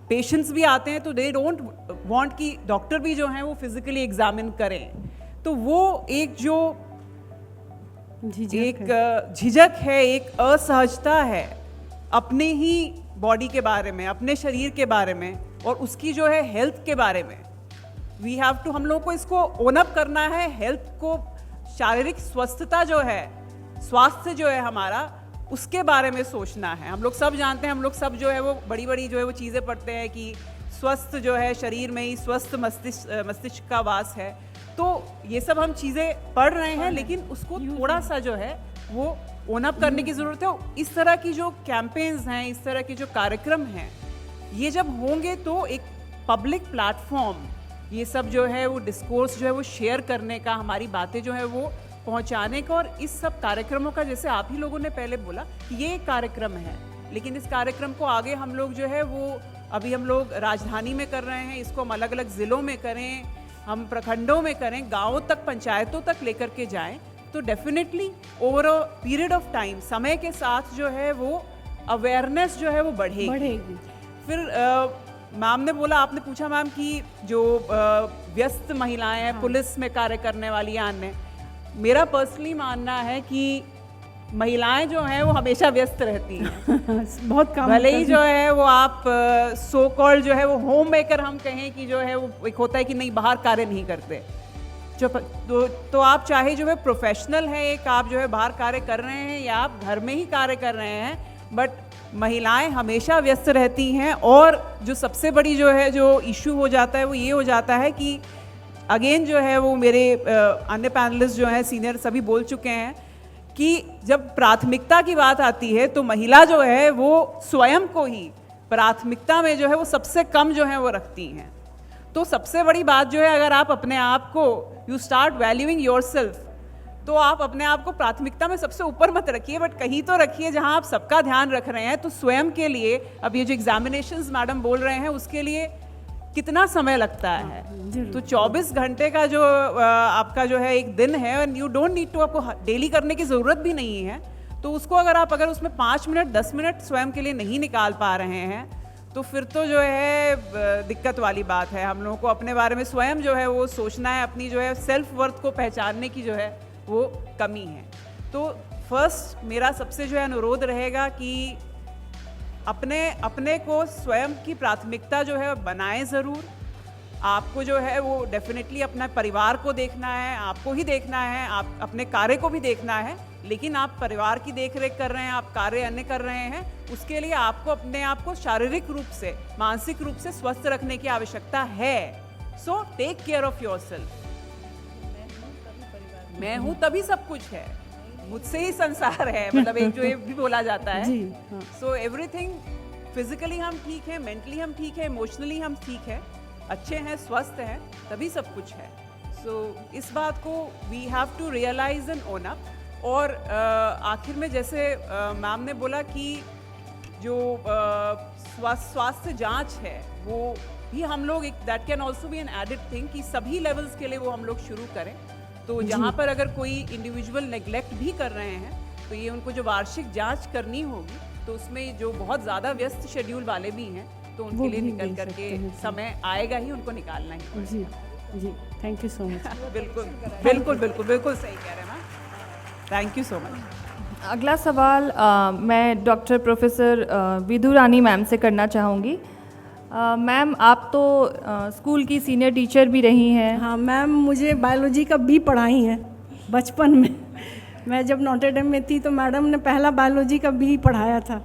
पेशेंट्स भी आते हैं तो दे डोंट वांट कि डॉक्टर भी जो हैं वो फिजिकली एग्जामिन करें। तो वो एक जो एक झिझक है, एक असहजता है अपने ही बॉडी के बारे में, अपने शरीर के बारे में और उसकी जो है हेल्थ के बारे में। वी हैव टू, हम लोग को इसको ओन अप करना है। हेल्थ को, शारीरिक स्वस्थता जो है, स्वास्थ्य जो है हमारा, उसके बारे में सोचना है। हम लोग सब जानते हैं, हम लोग सब जो है वो बड़ी बड़ी जो है वो चीज़ें पढ़ते हैं कि स्वस्थ जो है शरीर में ही स्वस्थ मस्तिष्क का वास है। तो ये सब हम चीज़ें पढ़ रहे हैं, लेकिन उसको थोड़ा सा जो है वो ओन अप करने की ज़रूरत है। इस तरह की जो कैंपेन्स हैं, इस तरह के जो कार्यक्रम हैं, ये जब होंगे तो एक पब्लिक प्लेटफॉर्म, ये सब जो है वो डिस्कोर्स जो है वो शेयर करने का, हमारी बातें जो है वो पहुंचाने का। और इस सब कार्यक्रमों का, जैसे आप ही लोगों ने पहले बोला, ये एक कार्यक्रम है, लेकिन इस कार्यक्रम को आगे हम लोग जो है वो, अभी हम लोग राजधानी में कर रहे हैं, इसको हम अलग अलग ज़िलों में करें, हम प्रखंडों में करें, गाँवों तक, पंचायतों तक लेकर के जाएँ, तो definitely over a period of time, समय के साथ जो है वो अवेयरनेस जो है वो बढ़ेगी। फिर मैम ने बोला, आपने पूछा मैम कि जो व्यस्त महिलाएं हैं, पुलिस में कार्य करने वाली या अन्य, मेरा पर्सनली मानना है कि महिलाएं जो हैं वो हमेशा व्यस्त रहती हैं। बहुत काम, भले ही जो है वो आप सो कॉल्ड जो है वो होम मेकर हम कहें कि जो है वो एक होता है कि नहीं बाहर कार्य नहीं करते, जो तो आप चाहे जो है प्रोफेशनल है, एक आप जो है बाहर कार्य कर रहे हैं या आप घर में ही कार्य कर रहे हैं, बट महिलाएं हमेशा व्यस्त रहती हैं। और जो सबसे बड़ी जो है जो इशू हो जाता है वो ये हो जाता है कि अगेन जो है वो मेरे अन्य पैनलिस्ट जो हैं सीनियर सभी बोल चुके हैं कि जब प्राथमिकता की बात आती है तो महिला जो है वो स्वयं को ही प्राथमिकता में जो है वो सबसे कम जो है वो रखती हैं। तो सबसे बड़ी बात जो है, अगर आप अपने आप को यू स्टार्ट वैल्यूइंग योरसेल्फ, तो आप अपने आप को प्राथमिकता में सबसे ऊपर मत रखिए, बट कहीं तो रखिए जहां आप सबका ध्यान रख रहे हैं। तो स्वयं के लिए अब ये जो एग्जामिनेशंस मैडम बोल रहे हैं उसके लिए कितना समय लगता है, तो 24 घंटे का जो आपका जो है एक दिन है, and you don't need to, आपको डेली करने की ज़रूरत भी नहीं है। तो उसको अगर उसमें 5 मिनट 10 मिनट स्वयं के लिए नहीं निकाल पा रहे हैं, तो फिर तो जो है दिक्कत वाली बात है। हम लोगों को अपने बारे में स्वयं जो है वो सोचना है, अपनी जो है सेल्फ वर्थ को पहचानने की जो है वो कमी है। तो फर्स्ट मेरा सबसे जो है अनुरोध रहेगा कि अपने को स्वयं की प्राथमिकता जो है बनाएं ज़रूर। आपको जो है वो डेफिनेटली अपना परिवार को देखना है, आपको ही देखना है, आप अपने कार्य को भी देखना है, लेकिन आप परिवार की देख रेख कर रहे हैं, आप कार्य अन्य कर रहे हैं, उसके लिए आपको अपने आप को शारीरिक रूप से, मानसिक रूप से स्वस्थ रखने की आवश्यकता है। So take care of yourself. मैं हूँ तभी सब कुछ है, मुझसे ही संसार है, मतलब एक जो ये भी बोला जाता है। सो एवरीथिंग, फिजिकली हम ठीक है, मेंटली हम ठीक है, इमोशनली हम ठीक है, अच्छे हैं, स्वस्थ हैं, तभी सब कुछ है। सो इस बात को we have to realise and own up. और आखिर में जैसे मैम ने बोला कि जो स्वास्थ्य जांच है वो भी हम लोग, that can also be an added thing, कि सभी लेवल्स के लिए वो हम लोग शुरू करें। तो जहाँ पर अगर कोई इंडिविजुअल नेग्लेक्ट भी कर रहे हैं, तो ये उनको जो वार्षिक जांच करनी होगी, तो उसमें जो बहुत ज़्यादा व्यस्त शेड्यूल वाले भी हैं, तो उनके लिए निकल करके समय आएगा ही, उनको निकालना ही पड़ेगा। जी, थैंक यू सो मच। बिल्कुल बिल्कुल बिल्कुल बिल्कुल सही कह रहे हैं ma'am, thank you so much. अगला सवाल मैं डॉक्टर प्रोफेसर विधु रानी मैम से करना चाहूँगी। मैम, आप तो स्कूल की सीनियर टीचर भी रही हैं। हाँ मैम, मुझे बायोलॉजी का बी पढ़ाई है बचपन में। मैं जब नॉटर डेम में थी तो मैडम ने पहला बायोलॉजी का बी पढ़ाया था।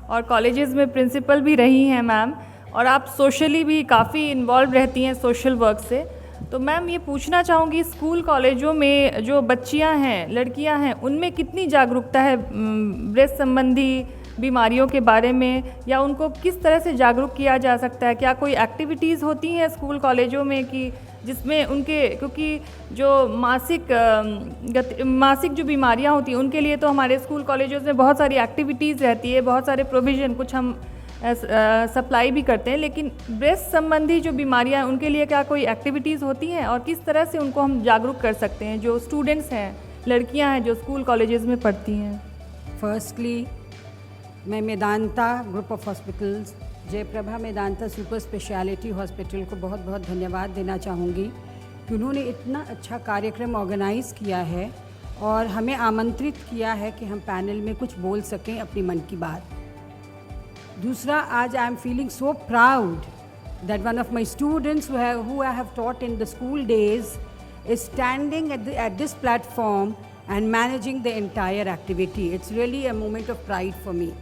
और कॉलेजेस में प्रिंसिपल भी रही हैं मैम, और आप सोशली भी काफ़ी इन्वॉल्व रहती हैं सोशल वर्क से। तो मैम ये पूछना चाहूँगी, स्कूल कॉलेजों में जो बच्चियाँ हैं, लड़कियाँ हैं, उनमें कितनी जागरूकता है ब्रेस्ट संबंधी बीमारियों के बारे में, या उनको किस तरह से जागरूक किया जा सकता है? क्या कोई एक्टिविटीज़ होती हैं स्कूल कॉलेजों में कि जिसमें उनके, क्योंकि जो मासिक जो बीमारियां होती हैं उनके लिए तो हमारे स्कूल कॉलेजों में बहुत सारी एक्टिविटीज़ रहती है, बहुत सारे प्रोविज़न कुछ हम सप्लाई भी करते हैं, लेकिन ब्रेस्ट संबंधी जो बीमारियां हैं उनके लिए क्या कोई एक्टिविटीज़ होती हैं, और किस तरह से उनको हम जागरूक कर सकते हैं, जो स्टूडेंट्स हैं, लड़कियाँ हैं जो स्कूल कॉलेजेस में पढ़ती हैं? फर्स्टली मैं Medanta group of hospitals, Jaiprabha Medanta super speciality hospital को बहुत बहुत धन्यवाद देना चाहूँगी कि उन्होंने इतना अच्छा कार्यक्रम ऑर्गेनाइज़ किया है और हमें आमंत्रित किया है कि हम पैनल में कुछ बोल सकें अपनी मन की बात। दूसरा, आज I am feeling so proud that one of my students who I have taught in the school days is standing at this platform and managing the entire activity. It's really a moment of pride for me.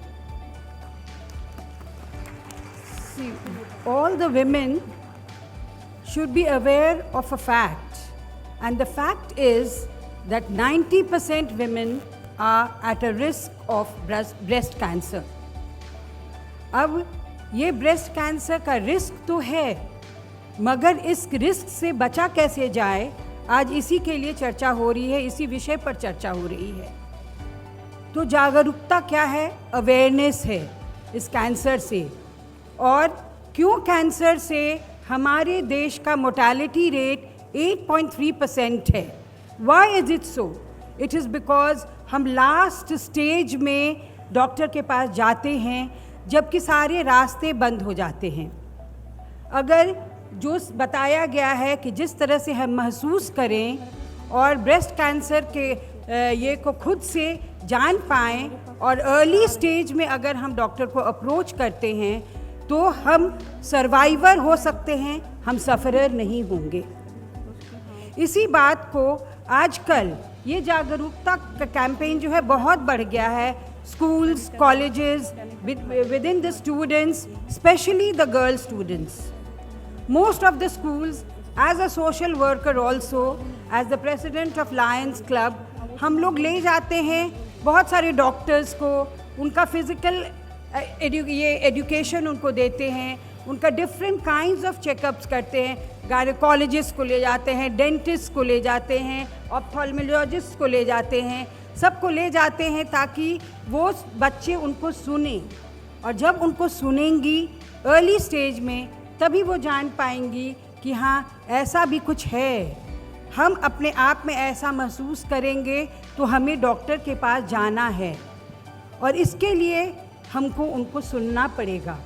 See, all the women should be aware of a fact, and the fact is that 90% women are at a risk of breast cancer. अब ये breast cancer का risk तो है, मगर इस risk से बचा कैसे जाए, आज इसी के लिए चर्चा हो रही है, इसी विषय पर चर्चा हो रही है। तो जागरूकता क्या है? अवेयरनेस है इस कैंसर से। और क्यों कैंसर से हमारे देश का मोर्टेलिटी रेट 8.3% है? Why is it so? It is because हम लास्ट स्टेज में डॉक्टर के पास जाते हैं जबकि सारे रास्ते बंद हो जाते हैं। अगर जो बताया गया है कि जिस तरह से हम महसूस करें और ब्रेस्ट कैंसर के ये को खुद से जान पाएँ, और अर्ली स्टेज में अगर हम डॉक्टर को अप्रोच करते हैं तो हम सर्वाइवर हो सकते हैं, हम सफ़रर नहीं होंगे। इसी बात को आजकल ये जागरूकता का कैंपेन जो है बहुत बढ़ गया है। schools, colleges, within the students, especially the girl students. Most of the schools, as a social worker also, as the president of Lions Club, हम लोग ले जाते हैं बहुत सारे डॉक्टर्स को, उनका फिज़िकल ये एजुकेशन उनको देते हैं, उनका डिफरेंट काइंड्स ऑफ चेकअप्स करते हैं, गायनेकोलॉजिस्ट को ले जाते हैं, डेंटिस्ट को ले जाते हैं, ऑप्थेल्मोलॉजिस्ट को ले जाते हैं, सबको ले जाते हैं ताकि वो बच्चे उनको सुने, और जब उनको सुनेंगी अर्ली स्टेज में तभी वो जान पाएंगी कि हाँ ऐसा भी कुछ है, हम अपने आप में ऐसा महसूस करेंगे तो हमें डॉक्टर के पास जाना है, और इसके लिए हमको उनको सुनना पड़ेगा.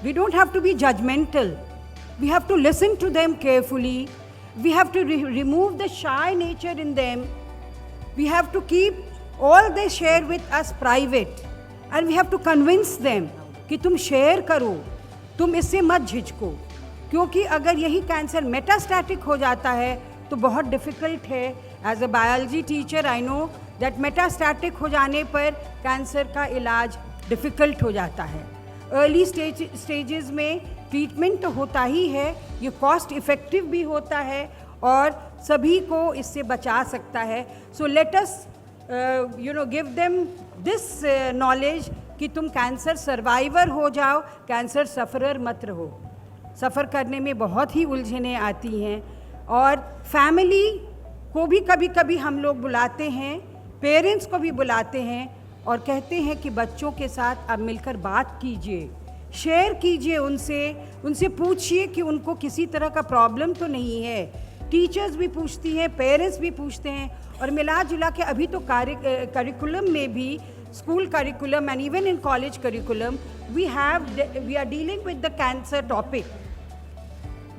We don't have to be judgmental. We have to listen to them carefully. We have to remove the shy nature in them. We have to keep all they share with us private. And we have to convince them कि तुम शेयर करो, तुम इससे मत झिझको, क्योंकि अगर यही कैंसर मेटास्टैटिक हो जाता है तो बहुत डिफ़िकल्ट है. As a biology teacher I know that metastatic हो जाने पर कैंसर का इलाज डिफ़िकल्ट हो जाता है. अर्ली स्टेजेस में ट्रीटमेंट तो होता ही है, ये कॉस्ट इफ़ेक्टिव भी होता है और सभी को इससे बचा सकता है. So let us give them this knowledge कि तुम कैंसर सर्वाइवर हो जाओ, कैंसर सफ़रर मत रहो. सफ़र करने में बहुत ही उलझनें आती हैं, और फैमिली को भी कभी कभी हम लोग बुलाते हैं, पेरेंट्स को भी बुलाते हैं और कहते हैं कि बच्चों के साथ आप मिलकर बात कीजिए, शेयर कीजिए, उनसे पूछिए कि उनको किसी तरह का प्रॉब्लम तो नहीं है. टीचर्स भी पूछती हैं, पेरेंट्स भी पूछते हैं, और मिला जुला के अभी तो करिकुलम में भी, school curriculum and even in college curriculum, we are dealing with the cancer topic.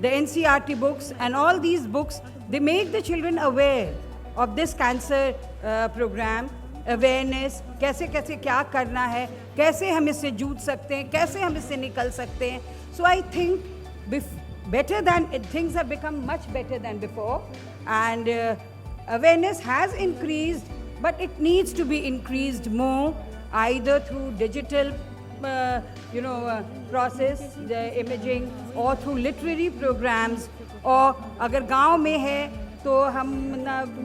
The NCERT books and all these books, they make the children aware of this cancer program, awareness, कैसे कैसे क्या करना है, कैसे हम इससे जूझ सकते हैं, कैसे हम इससे निकल सकते हैं. So I think better than things have become much better than before, and awareness has increased, but it needs to be increased more, either through digital process, the imaging, or through literary programs. और अगर गांव में है तो हम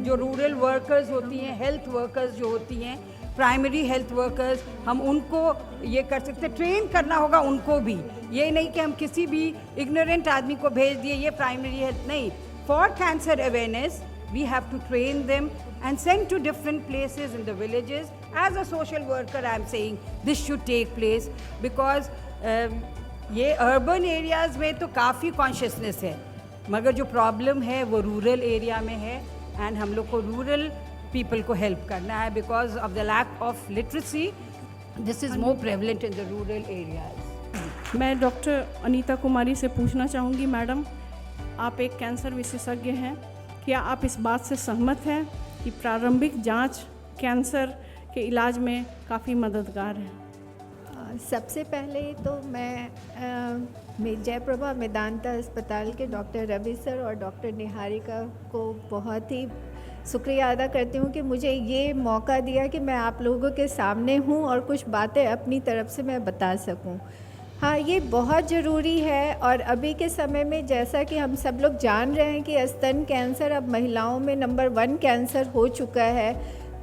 जो रूरल वर्कर्स होती हैं, हेल्थ वर्कर्स जो होती हैं, प्राइमरी हेल्थ वर्कर्स, हम उनको ये कर सकते, ट्रेन करना होगा उनको भी. ये नहीं कि हम किसी भी इग्नोरेंट आदमी को भेज दिए ये प्राइमरी हेल्थ, नहीं. For cancer awareness we have to train them and send to different places in the villages. As a social worker I am saying this should take place, because ये urban areas में तो काफ़ी consciousness है, मगर जो problem है वो rural area में है, and हम लोग को rural people को help करना है, because of the lack of literacy this is more prevalent in the rural areas. मैं डॉक्टर अनीता कुमारी से पूछना चाहूँगी, मैडम आप एक कैंसर विशेषज्ञ हैं, क्या आप इस बात से सहमत हैं कि प्रारंभिक जांच कैंसर के इलाज में काफ़ी मददगार है? सबसे पहले तो मैं जयप्रभा मेदांता अस्पताल के डॉक्टर रवि सर और डॉक्टर निहारिका को बहुत ही शुक्रिया अदा करती हूँ कि मुझे ये मौका दिया कि मैं आप लोगों के सामने हूँ और कुछ बातें अपनी तरफ से मैं बता सकूँ. हाँ, ये बहुत ज़रूरी है, और अभी के समय में जैसा कि हम सब लोग जान रहे हैं कि स्तन कैंसर अब महिलाओं में नंबर 1 कैंसर हो चुका है,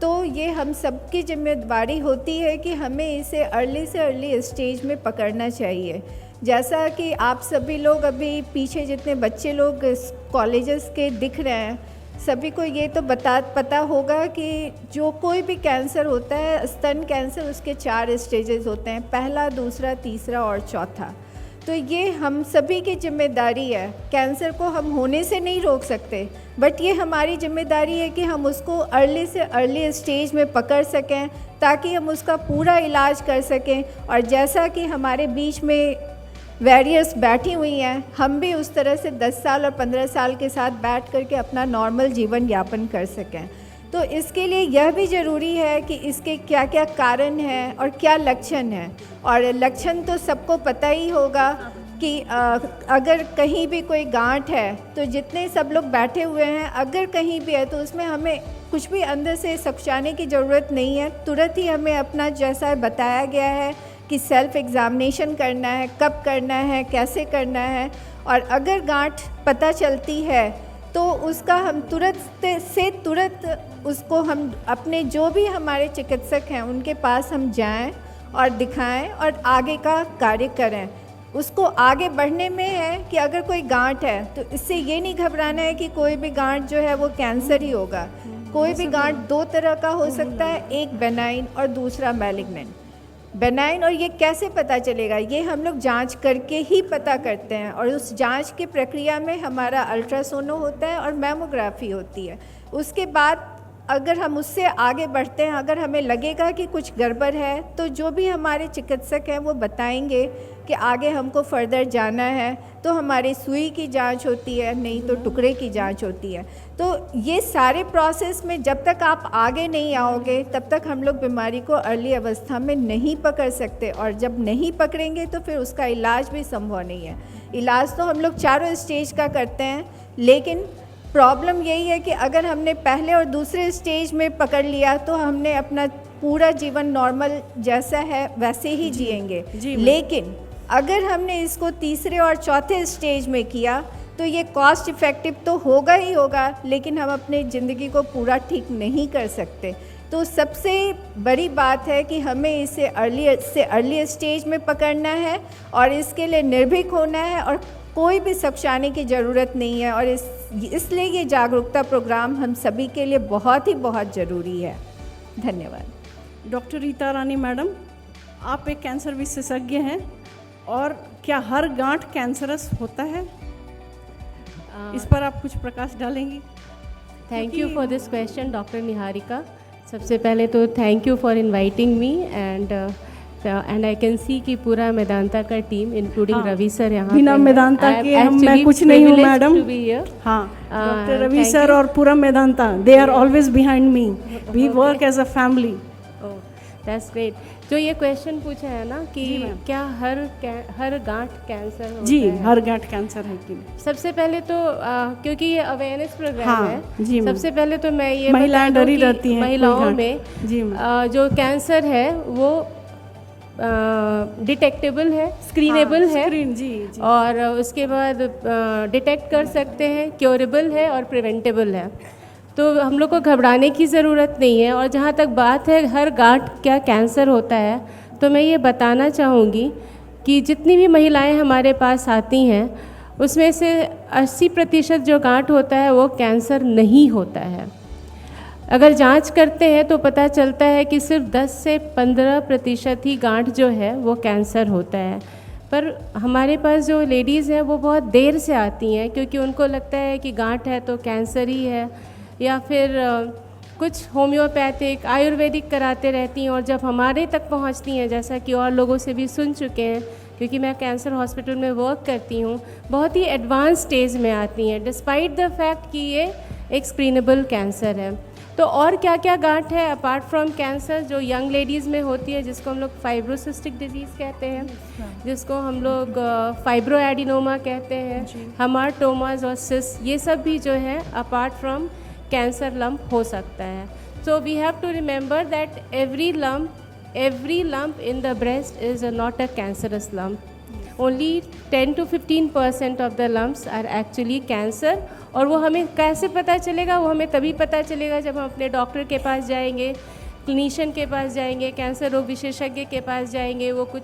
तो ये हम सबकी जिम्मेदारी होती है कि हमें इसे अर्ली से अर्ली स्टेज में पकड़ना चाहिए. जैसा कि आप सभी लोग अभी पीछे जितने बच्चे लोग कॉलेजेस के दिख रहे हैं, सभी को ये तो पता होगा कि जो कोई भी कैंसर होता है, स्तन कैंसर, उसके 4 स्टेजेस होते हैं, पहला, दूसरा, तीसरा और चौथा. तो ये हम सभी की जिम्मेदारी है. कैंसर को हम होने से नहीं रोक सकते, बट ये हमारी जिम्मेदारी है कि हम उसको अर्ली से अर्ली स्टेज में पकड़ सकें, ताकि हम उसका पूरा इलाज कर सकें. और जैसा कि हमारे बीच में वैरियर्स बैठी हुई हैं, हम भी उस तरह से 10 साल और 15 साल के साथ बैठ करके अपना नॉर्मल जीवन यापन कर सकें. तो इसके लिए यह भी ज़रूरी है कि इसके क्या क्या कारण हैं और क्या लक्षण हैं. और लक्षण तो सबको पता ही होगा कि अगर कहीं भी कोई गांठ है, तो जितने सब लोग बैठे हुए हैं, अगर कहीं भी है तो उसमें हमें कुछ भी अंदर से सकुचाने की ज़रूरत नहीं है. तुरंत ही हमें अपना, जैसा बताया गया है कि सेल्फ एग्ज़ामिनेशन करना है, कब करना है, कैसे करना है. और अगर गांठ पता चलती है तो उसका हम तुरंत उसको हम अपने जो भी हमारे चिकित्सक हैं उनके पास हम जाएं और दिखाएं और आगे का कार्य करें। उसको आगे बढ़ने में है कि अगर कोई गांठ है तो इससे ये नहीं घबराना है कि कोई भी गांठ जो है वो कैंसर ही होगा। कोई भी गांठ दो तरह का हो सकता है, एक बेनाइन और दूसरा मैलिग्नेंट। बेनाइन और ये कैसे पता चलेगा, ये हम लोग जांच करके ही पता करते हैं और उस जांच की प्रक्रिया में हमारा अल्ट्रासोनो होता है और मैमोग्राफी होती है। उसके बाद अगर हम उससे आगे बढ़ते हैं, अगर हमें लगेगा कि कुछ गड़बड़ है तो जो भी हमारे चिकित्सक हैं वो बताएंगे कि आगे हमको फर्दर जाना है, तो हमारी सुई की जांच होती है, नहीं तो टुकड़े की जांच होती है। तो ये सारे प्रोसेस में जब तक आप आगे नहीं आओगे तब तक हम लोग बीमारी को अर्ली अवस्था में नहीं पकड़ सकते, और जब नहीं पकड़ेंगे तो फिर उसका इलाज भी संभव नहीं है। इलाज तो हम लोग चारों स्टेज का करते हैं, लेकिन प्रॉब्लम यही है कि अगर हमने पहले और दूसरे स्टेज में पकड़ लिया तो हमने अपना पूरा जीवन नॉर्मल जैसा है वैसे ही जिएंगे। लेकिन अगर हमने इसको तीसरे और चौथे स्टेज में किया तो ये कॉस्ट इफ़ेक्टिव तो होगा ही होगा, लेकिन हम अपनी ज़िंदगी को पूरा ठीक नहीं कर सकते। तो सबसे बड़ी बात है कि हमें इसे अर्ली स्टेज में पकड़ना है और इसके लिए निर्भीक होना है और कोई भी सख्शाने की ज़रूरत नहीं है। और इसलिए ये जागरूकता प्रोग्राम हम सभी के लिए बहुत ज़रूरी है। धन्यवाद। डॉक्टर रीता रानी मैडम, आप एक कैंसर विशेषज्ञ हैं, और क्या हर गांठ कैंसरस होता है? इस पर आप कुछ प्रकाश डालेंगी? Thank you for this question doctor Niharika. सबसे पहले तो thank you for inviting me and I can see कि पूरा मेदांता का टीम इंक्लूडिंग रवि सर यहाँ बिना मेदांता के मैं कुछ नहीं हूँ मैडम। हाँ, डॉक्टर रवि सर और पूरा Medanta, they are always behind me, we work as a family. That's great. जो ये क्वेश्चन पूछा है ना कि क्या हर गांठ कैंसर होता जी है? हर गांठ कैंसर है कि नहीं? सबसे पहले तो क्योंकि ये अवेयरनेस प्रोग्राम है, सबसे पहले तो मैं ये महिलाएं डरी रहती हैं महिलाओं में जो कैंसर है वो डिटेक्टेबल है, स्क्रीनेबल है, और उसके बाद डिटेक्ट कर सकते हैं, क्योरेबल है और प्रिवेंटेबल है। तो हम लोग को घबराने की ज़रूरत नहीं है। और जहाँ तक बात है हर गांठ क्या कैंसर होता है, तो मैं ये बताना चाहूँगी कि जितनी भी महिलाएं हमारे पास आती हैं उसमें से 80% जो गांठ होता है वो कैंसर नहीं होता है। अगर जांच करते हैं तो पता चलता है कि सिर्फ 10 से 15% ही गांठ जो है वो कैंसर होता है। पर हमारे पास जो लेडीज़ हैं वो बहुत देर से आती हैं, क्योंकि उनको लगता है कि गांठ है तो कैंसर ही है, या फिर कुछ होम्योपैथिक आयुर्वेदिक कराते रहती हैं। और जब हमारे तक पहुंचती हैं, जैसा कि और लोगों से भी सुन चुके हैं, क्योंकि मैं कैंसर हॉस्पिटल में वर्क करती हूँ, बहुत ही एडवांस स्टेज में आती हैं डिस्पाइट द फैक्ट कि ये एक स्क्रीनेबल कैंसर है। तो और क्या क्या गांठ है अपार्ट फ्रॉम कैंसर जो यंग लेडीज़ में होती है, जिसको हम लोग फाइब्रोसिस्टिक डिजीज़ कहते हैं, जिसको हम लोग फाइब्रो एडिनोमा कहते हैं, हमाटोमास और सिस, ये सब भी जो है अपार्ट फ्रॉम कैंसर लंप हो सकता है। So we have to remember that every lump in the breast is not a cancerous lump. Only 10 to 15% of the lumps are actually cancer. और वो हमें कैसे पता चलेगा? वो हमें तभी पता चलेगा जब हम अपने डॉक्टर के पास जाएंगे, क्लिनिशियन के पास जाएंगे, कैंसर रोग विशेषज्ञ के पास जाएंगे। वो कुछ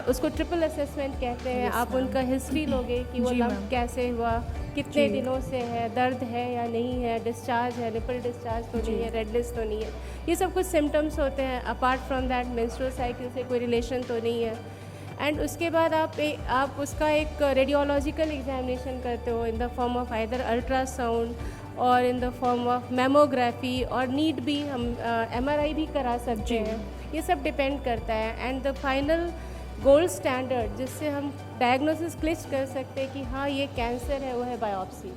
उसको ट्रिपल असेसमेंट कहते हैं। आप उनका हिस्ट्री लोगे कि वो लंप कैसे हुआ, कितने दिनों से है, दर्द है या नहीं है, डिस्चार्ज है, निपल डिस्चार्ज तो नहीं है, रेडनेस तो नहीं है, ये सब कुछ सिम्टम्स होते हैं। Apart from that menstrual cycle से कोई रिलेशन तो नहीं है। एंड उसके बाद आप उसका एक रेडियोलॉजिकल एग्जामिनेशन करते हो in the form of either ultrasound और in the form of mammography, और नीड भी हम MRI भी करा सकते हैं। ये सब डिपेंड करता है। And the final gold standard जिससे हम डायग्नोसिस क्लिच कर सकते हैं कि हाँ ये कैंसर है, वो है बायोप्सी।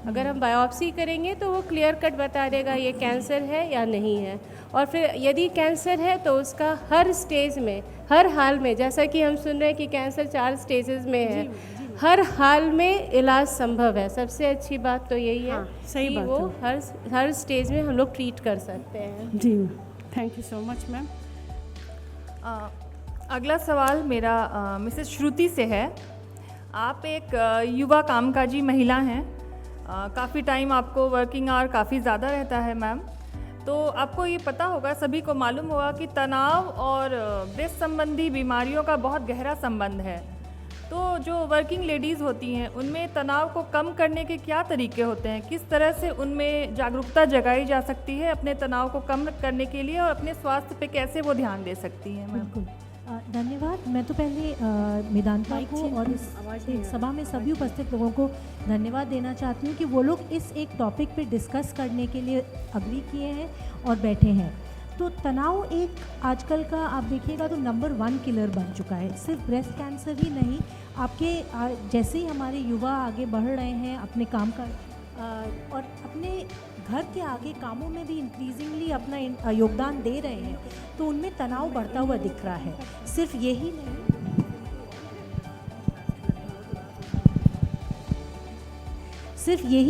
अगर हम बायोप्सी करेंगे तो वो क्लियर कट बता देगा ये कैंसर है या नहीं है। और फिर यदि कैंसर है तो उसका हर स्टेज में, हर हाल में, जैसा कि हम सुन रहे हैं कि कैंसर 4 स्टेजेस में है, हर हाल में इलाज संभव है। सबसे अच्छी बात तो यही है कि वो हर स्टेज में हम लोग ट्रीट कर सकते हैं। जी, thank you so much ma'am. अगला सवाल मेरा मिसेस श्रुति से है। आप एक युवा कामकाजी महिला हैं, काफ़ी टाइम आपको वर्किंग आवर काफ़ी ज़्यादा रहता है मैम। तो आपको ये पता होगा, सभी को मालूम होगा कि तनाव और ब्रेस्ट संबंधी बीमारियों का बहुत गहरा संबंध है। तो जो वर्किंग लेडीज़ होती हैं उनमें तनाव को कम करने के क्या तरीके होते हैं, किस तरह से उनमें जागरूकता जगाई जा सकती है अपने तनाव को कम करने के लिए, और अपने स्वास्थ्य पे कैसे वो ध्यान दे सकती हैं? मैम बिल्कुल, धन्यवाद। मैं तो पहले मेदांता को और इस सभा में सभी उपस्थित लोगों को धन्यवाद देना चाहती हूँ कि वो लोग इस एक टॉपिक पे डिस्कस करने के लिए अग्री किए हैं और बैठे हैं। तो तनाव एक आजकल का आप देखिएगा तो नंबर 1 किलर बन चुका है। सिर्फ ब्रेस्ट कैंसर ही नहीं, आपके जैसे ही हमारे युवा आगे बढ़ रहे हैं अपने काम का और अपने घर के आगे कामों में भी इंक्रीजिंगली अपना योगदान दे रहे हैं, तो उनमें तनाव बढ़ता हुआ दिख रहा है। सिर्फ यही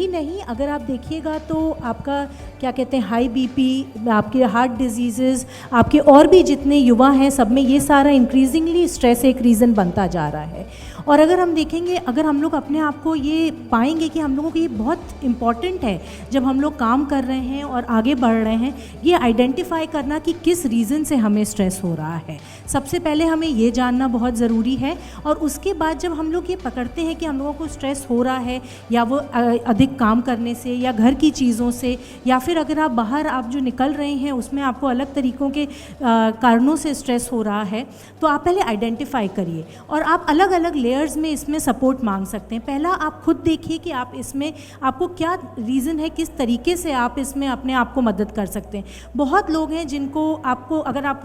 नहीं, अगर आप देखिएगा तो आपका क्या कहते हैं हाई बीपी, आपके हार्ट डिजीज़ेज़, आपके और भी जितने युवा हैं सब में ये सारा इंक्रीजिंगली स्ट्रेस एक रीज़न बनता जा रहा है। और अगर हम देखेंगे, अगर हम लोग अपने आप को ये पाएंगे कि हम लोगों को ये बहुत इम्पॉर्टेंट है जब हम लोग काम कर रहे हैं और आगे बढ़ रहे हैं, ये आइडेंटिफाई करना कि किस रीज़न से हमें स्ट्रेस हो रहा है। सबसे पहले हमें ये जानना बहुत ज़रूरी है, और उसके बाद जब हम लोग ये पकड़ते हैं कि हम लोगों को स्ट्रेस हो रहा है, या वो अधिक काम करने से या घर की चीज़ों से, या फिर अगर आप बाहर आप जो निकल रहे हैं उसमें आपको अलग तरीक़ों के कारणों से स्ट्रेस हो रहा है, तो आप पहले आइडेंटिफाई करिए और आप अलग अलग लेयर्स में इसमें सपोर्ट मांग सकते हैं। पहला आप खुद देखिए कि आप इसमें आपको क्या रीज़न है, किस तरीके से आप इसमें अपने आप को मदद कर सकते हैं। बहुत लोग हैं जिनको आपको, अगर आप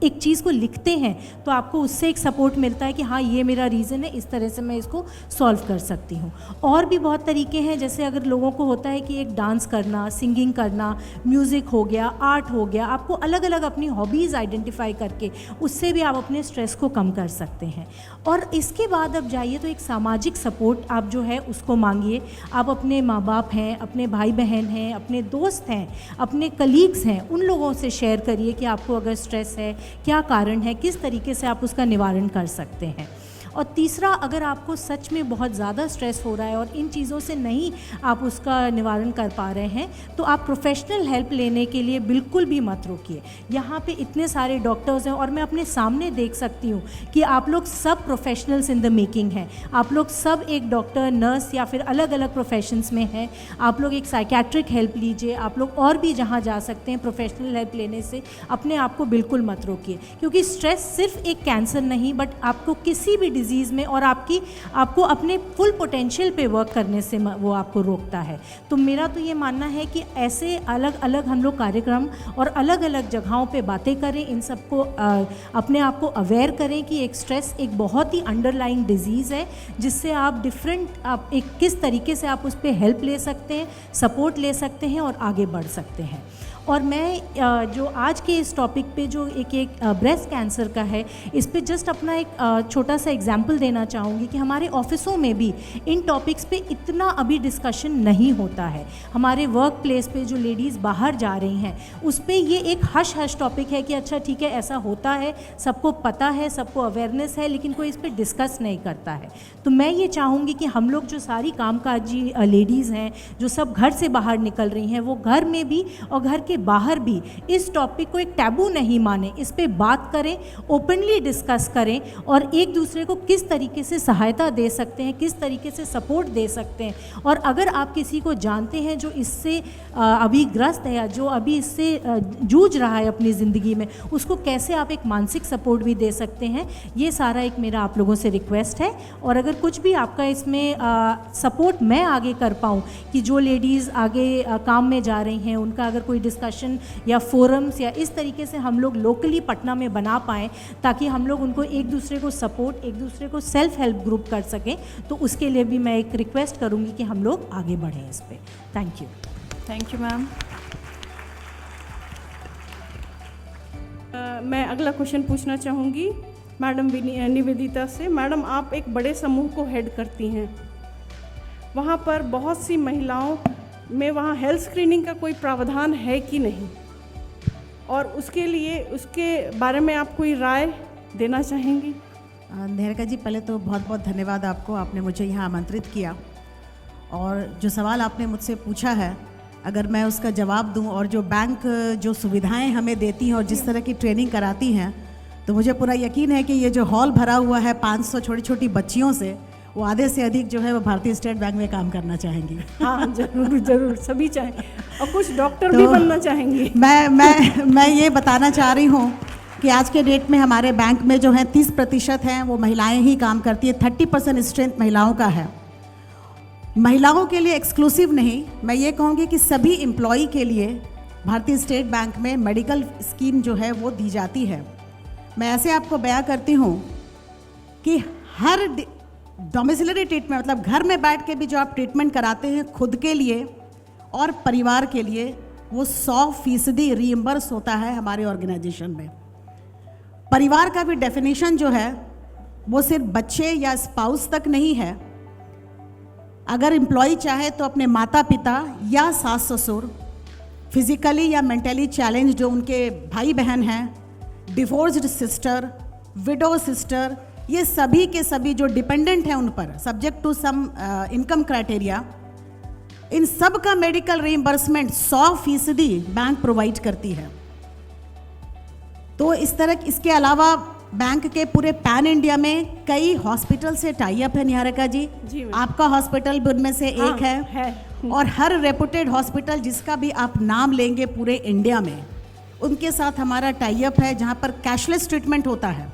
एक चीज़ को लिखते हैं तो आपको उससे एक सपोर्ट मिलता है कि हाँ ये मेरा रीज़न है, इस तरह से मैं इसको सॉल्व कर सकती हूँ। और भी बहुत तरीके हैं, जैसे अगर लोगों को होता है कि एक डांस करना, सिंगिंग करना, म्यूज़िक हो गया, आर्ट हो गया, आपको अलग अलग अपनी हॉबीज़ आइडेंटिफाई करके उससे भी आप अपने स्ट्रेस को कम कर सकते हैं। और इसके बाद अब जाइए तो एक सामाजिक सपोर्ट आप जो है उसको मांगिए। आप अपने माँ बाप हैं, अपने भाई बहन हैं, अपने दोस्त हैं, अपने कलीग्स हैं, उन लोगों से शेयर करिए कि आपको अगर स्ट्रेस है, क्या कारण है, किस तरीके से आप उसका निवारण कर सकते हैं। और तीसरा, अगर आपको सच में बहुत ज़्यादा स्ट्रेस हो रहा है और इन चीज़ों से नहीं आप उसका निवारण कर पा रहे हैं, तो आप प्रोफेशनल हेल्प लेने के लिए बिल्कुल भी मत रुकिए। यहाँ पे इतने सारे डॉक्टर्स हैं और मैं अपने सामने देख सकती हूँ कि आप लोग सब प्रोफेशनल्स इन द मेकिंग हैं। आप लोग सब एक डॉक्टर, नर्स या फिर अलग अलग प्रोफेशंस में हैं। आप लोग एक साइकेट्रिक हेल्प लीजिए। आप लोग और भी जहाँ जा सकते हैं प्रोफेशनल हेल्प लेने से अपने आप को बिल्कुल मत रोकिए, क्योंकि स्ट्रेस सिर्फ एक कैंसर नहीं, बट आपको किसी भी डिजीज़ में और आपको अपने फुल पोटेंशियल पे वर्क करने से वो आपको रोकता है। तो मेरा तो ये मानना है कि ऐसे अलग अलग हम लोग कार्यक्रम और अलग अलग जगहों पे बातें करें, इन सबको अपने आप को अवेयर करें कि एक स्ट्रेस एक बहुत ही अंडरलाइंग डिजीज़ है, जिससे आप आप एक किस तरीके से आप उस पर हेल्प ले सकते हैं, सपोर्ट ले सकते हैं और आगे बढ़ सकते हैं। और मैं जो आज के इस टॉपिक पे जो एक ब्रेस्ट कैंसर का है, इस पे जस्ट अपना एक छोटा सा एग्जांपल देना चाहूँगी कि हमारे ऑफिसों में भी इन टॉपिक्स पे इतना अभी डिस्कशन नहीं होता है। हमारे वर्क प्लेस पे जो लेडीज़ बाहर जा रही हैं उस पे ये एक हश हश टॉपिक है कि अच्छा ठीक है ऐसा होता है, सबको पता है, सबको अवेयरनेस है, लेकिन कोई इस पर डिस्कस नहीं करता है। तो मैं ये चाहूँगी कि हम लोग जो सारी कामकाजी लेडीज़ हैं जो सब घर से बाहर निकल रही हैं, वो घर में भी और घर के बाहर भी इस टॉपिक को एक टैबू नहीं माने, इस पे बात करें, ओपनली डिस्कस करें और एक दूसरे को किस तरीके से सहायता दे सकते हैं, किस तरीके से सपोर्ट दे सकते हैं। और अगर आप किसी को जानते हैं जो इससे अभी ग्रस्त है या जो अभी इससे जूझ रहा है अपनी ज़िंदगी में, उसको कैसे आप एक मानसिक सपोर्ट भी दे सकते हैं, ये सारा एक मेरा आप लोगों से रिक्वेस्ट है। और अगर कुछ भी आपका इसमें सपोर्ट मैं आगे कर पाऊँ कि जो लेडीज़ आगे काम में जा रही हैं उनका अगर कोई डिस्कशन या फोरम्स या इस तरीके से हम लोग लोकली पटना में बना पाएँ ताकि हम लोग उनको एक दूसरे को सपोर्ट, एक दूसरे को सेल्फ हेल्प ग्रुप कर सकें, तो उसके लिए भी मैं एक रिक्वेस्ट करूँगी कि हम लोग आगे बढ़ें इस पर। Thank you. Thank you ma'am. मैं अगला क्वेश्चन पूछना चाहूँगी मैडम निवेदिता से। मैडम, आप एक बड़े समूह को हेड करती हैं, वहाँ पर बहुत सी महिलाओं में वहाँ हेल्थ स्क्रीनिंग का कोई प्रावधान है कि नहीं, और उसके लिए उसके बारे में आप कोई राय देना चाहेंगी? निहारिका जी, पहले तो बहुत बहुत धन्यवाद आपको, आपने मुझे यहाँ आमंत्रित किया और जो सवाल आपने मुझसे पूछा है अगर मैं उसका जवाब दूं, और जो बैंक जो सुविधाएं हमें देती हैं और जिस तरह की ट्रेनिंग कराती हैं, तो मुझे पूरा यकीन है कि ये जो हॉल भरा हुआ है 500 छोटी छोटी बच्चियों से, वो आधे से अधिक जो है वो भारतीय स्टेट बैंक में काम करना चाहेंगी। हाँ, जरूर जरूर, सभी चाहें, और कुछ डॉक्टर भी बनना चाहेंगी। मैं ये बताना चाह रही हूँ कि आज के डेट में हमारे बैंक में जो है 30% हैं वो महिलाएं ही काम करती है, 30% स्ट्रेंथ महिलाओं का है। महिलाओं के लिए एक्सक्लूसिव नहीं, मैं ये कहूँगी कि सभी एम्प्लॉई के लिए भारतीय स्टेट बैंक में मेडिकल स्कीम जो है वो दी जाती है। मैं ऐसे आपको बयां करती हूँ कि हर डोमिसिलरी ट्रीटमेंट, मतलब घर में बैठ के भी जो आप ट्रीटमेंट कराते हैं खुद के लिए और परिवार के लिए, वो 100% रीइम्बर्स होता है हमारे ऑर्गेनाइजेशन में। परिवार का भी डेफिनेशन जो है वो सिर्फ बच्चे या स्पाउस तक नहीं है। अगर एम्प्लॉय चाहे तो अपने माता पिता या सास ससुर, फिजिकली या मेंटली चैलेंज जो उनके भाई बहन हैं, डिवोर्स्ड सिस्टर, विडो सिस्टर, ये सभी के सभी जो डिपेंडेंट हैं उन पर, subject to some income criteria, इन सब का मेडिकल रीइंबर्समेंट 100% बैंक प्रोवाइड करती है। तो इस तरह, इसके अलावा बैंक के पूरे पैन इंडिया में कई हॉस्पिटल से टाई अप है निहारिका जी, आपका हॉस्पिटल भी उनमें से एक है। और हर रेपुटेड हॉस्पिटल जिसका भी आप नाम लेंगे पूरे इंडिया में, उनके साथ हमारा टाई अप है, जहाँ पर कैशलेस ट्रीटमेंट होता है।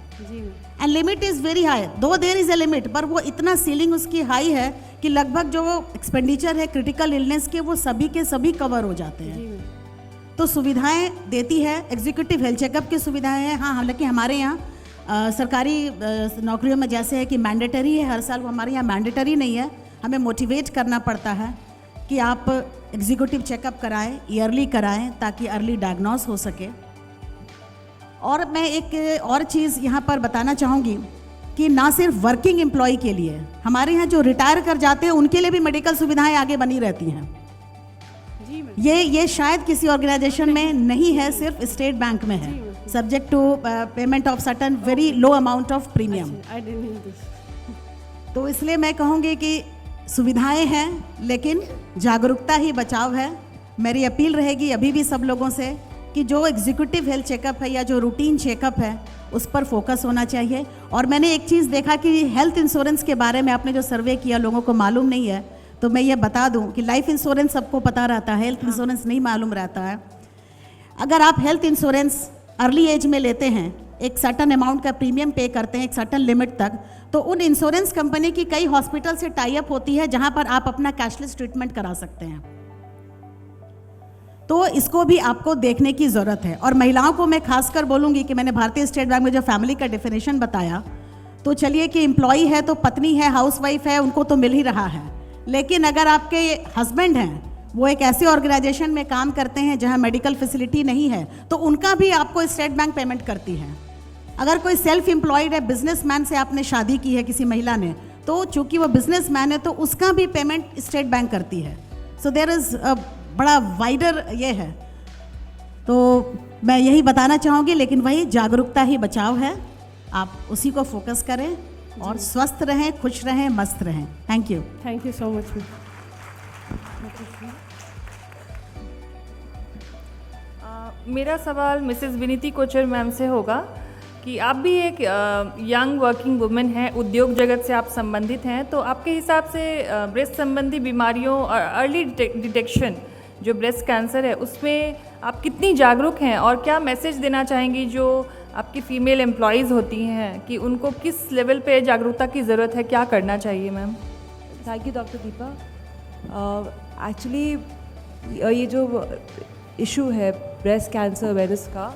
And limit is very high, दो देयर इज़ ए लिमिट, पर वो इतना सीलिंग उसकी हाई है कि लगभग जो एक्सपेंडिचर है क्रिटिकल इलनेस के, वो सभी के सभी कवर हो जाते हैं। तो सुविधाएं देती है, एग्जीक्यूटिव हेल्थ चेकअप की सुविधाएं हैं। हाँ, हालांकि हमारे यहाँ सरकारी नौकरियों में जैसे है कि मैंडेटरी है हर साल, वो हमारे यहाँ मैंडेटरी नहीं है, हमें मोटिवेट करना पड़ता है कि आप एग्जीक्यूटिव चेकअप कराएं, ईयरली कराएं, ताकि अर्ली डायग्नोस हो सके। और मैं एक और चीज़ यहाँ पर बताना चाहूँगी कि ना सिर्फ वर्किंग एम्प्लॉय के लिए, हमारे यहाँ जो रिटायर कर जाते हैं उनके लिए भी मेडिकल सुविधाएं आगे बनी रहती हैं। ये शायद किसी ऑर्गेनाइजेशन में नहीं है, सिर्फ स्टेट बैंक में है, subject to payment of certain very low amount of premium. तो इसलिए मैं कहूँगी कि सुविधाएं हैं, लेकिन जागरूकता ही बचाव है। मेरी अपील रहेगी अभी भी सब लोगों से कि जो एग्जीक्यूटिव हेल्थ चेकअप है या जो रूटीन चेकअप है उस पर फोकस होना चाहिए। और मैंने एक चीज़ देखा कि हेल्थ इंश्योरेंस के बारे में आपने जो सर्वे किया, लोगों को मालूम नहीं है, तो मैं ये बता दूं कि लाइफ इंश्योरेंस सबको पता रहता है, हेल्थ इंश्योरेंस नहीं मालूम रहता है। अगर आप हेल्थ इंश्योरेंस अर्ली एज में लेते हैं, एक सर्टन अमाउंट का प्रीमियम पे करते हैं एक सर्टन लिमिट तक, तो उन इंश्योरेंस कंपनी की कई हॉस्पिटल से टाई अप होती है जहां पर आप अपना कैशलेस ट्रीटमेंट करा सकते हैं। तो इसको भी आपको देखने की ज़रूरत है। और महिलाओं को मैं खासकर बोलूँगी कि मैंने भारतीय स्टेट बैंक में जो फैमिली का डेफिनेशन बताया, तो चलिए कि एम्प्लॉई है तो पत्नी है, हाउसवाइफ है, उनको तो मिल ही रहा है, लेकिन अगर आपके हस्बैंड हैं, वो एक ऐसे ऑर्गेनाइजेशन में काम करते हैं जहां मेडिकल फैसिलिटी नहीं है, तो उनका भी आपको स्टेट बैंक पेमेंट करती है। अगर कोई सेल्फ एम्प्लॉयड है, बिजनेसमैन से आपने शादी की है किसी महिला ने, तो चूंकि वो बिजनेसमैन है तो उसका भी पेमेंट स्टेट बैंक करती है। सो देयर इज़ बड़ा वाइडर ये है। तो मैं यही बताना चाहूँगी, लेकिन वही जागरूकता ही बचाव है, आप उसी को फोकस करें और स्वस्थ रहें, खुश रहें, मस्त रहें। Thank you so much. मेरा सवाल मिसेस विनीति कोचर मैम से होगा कि आप भी एक यंग वर्किंग वुमेन हैं, उद्योग जगत से आप संबंधित हैं, तो आपके हिसाब से ब्रेस्ट संबंधी बीमारियों और अर्ली डिटेक्शन जो ब्रेस्ट कैंसर है उसमें आप कितनी जागरूक हैं, और क्या मैसेज देना चाहेंगी जो आपकी फ़ीमेल एम्प्लॉयज़ होती हैं कि उनको किस लेवल पे जागरूकता की ज़रूरत है, क्या करना चाहिए ma'am? Thank you doctor Deepa. Actually ये जो इशू है ब्रेस्ट कैंसर अवेयरनेस का,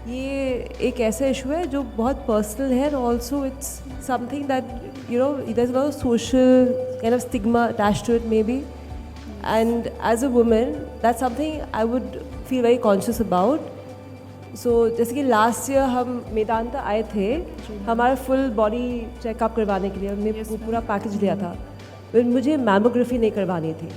ये एक ऐसा इशू है जो बहुत पर्सनल है, और also it's something that you know there is a lot of social kind of stigma attached to it may be, and as a women that's something I would feel very conscious about. So जैसे कि लास्ट ईयर हम मेदांता आए थे हमारा फुल बॉडी चेकअप करवाने के लिए, हमने पूरा पैकेज लिया था, मुझे मैमोग्राफी नहीं करवानी थी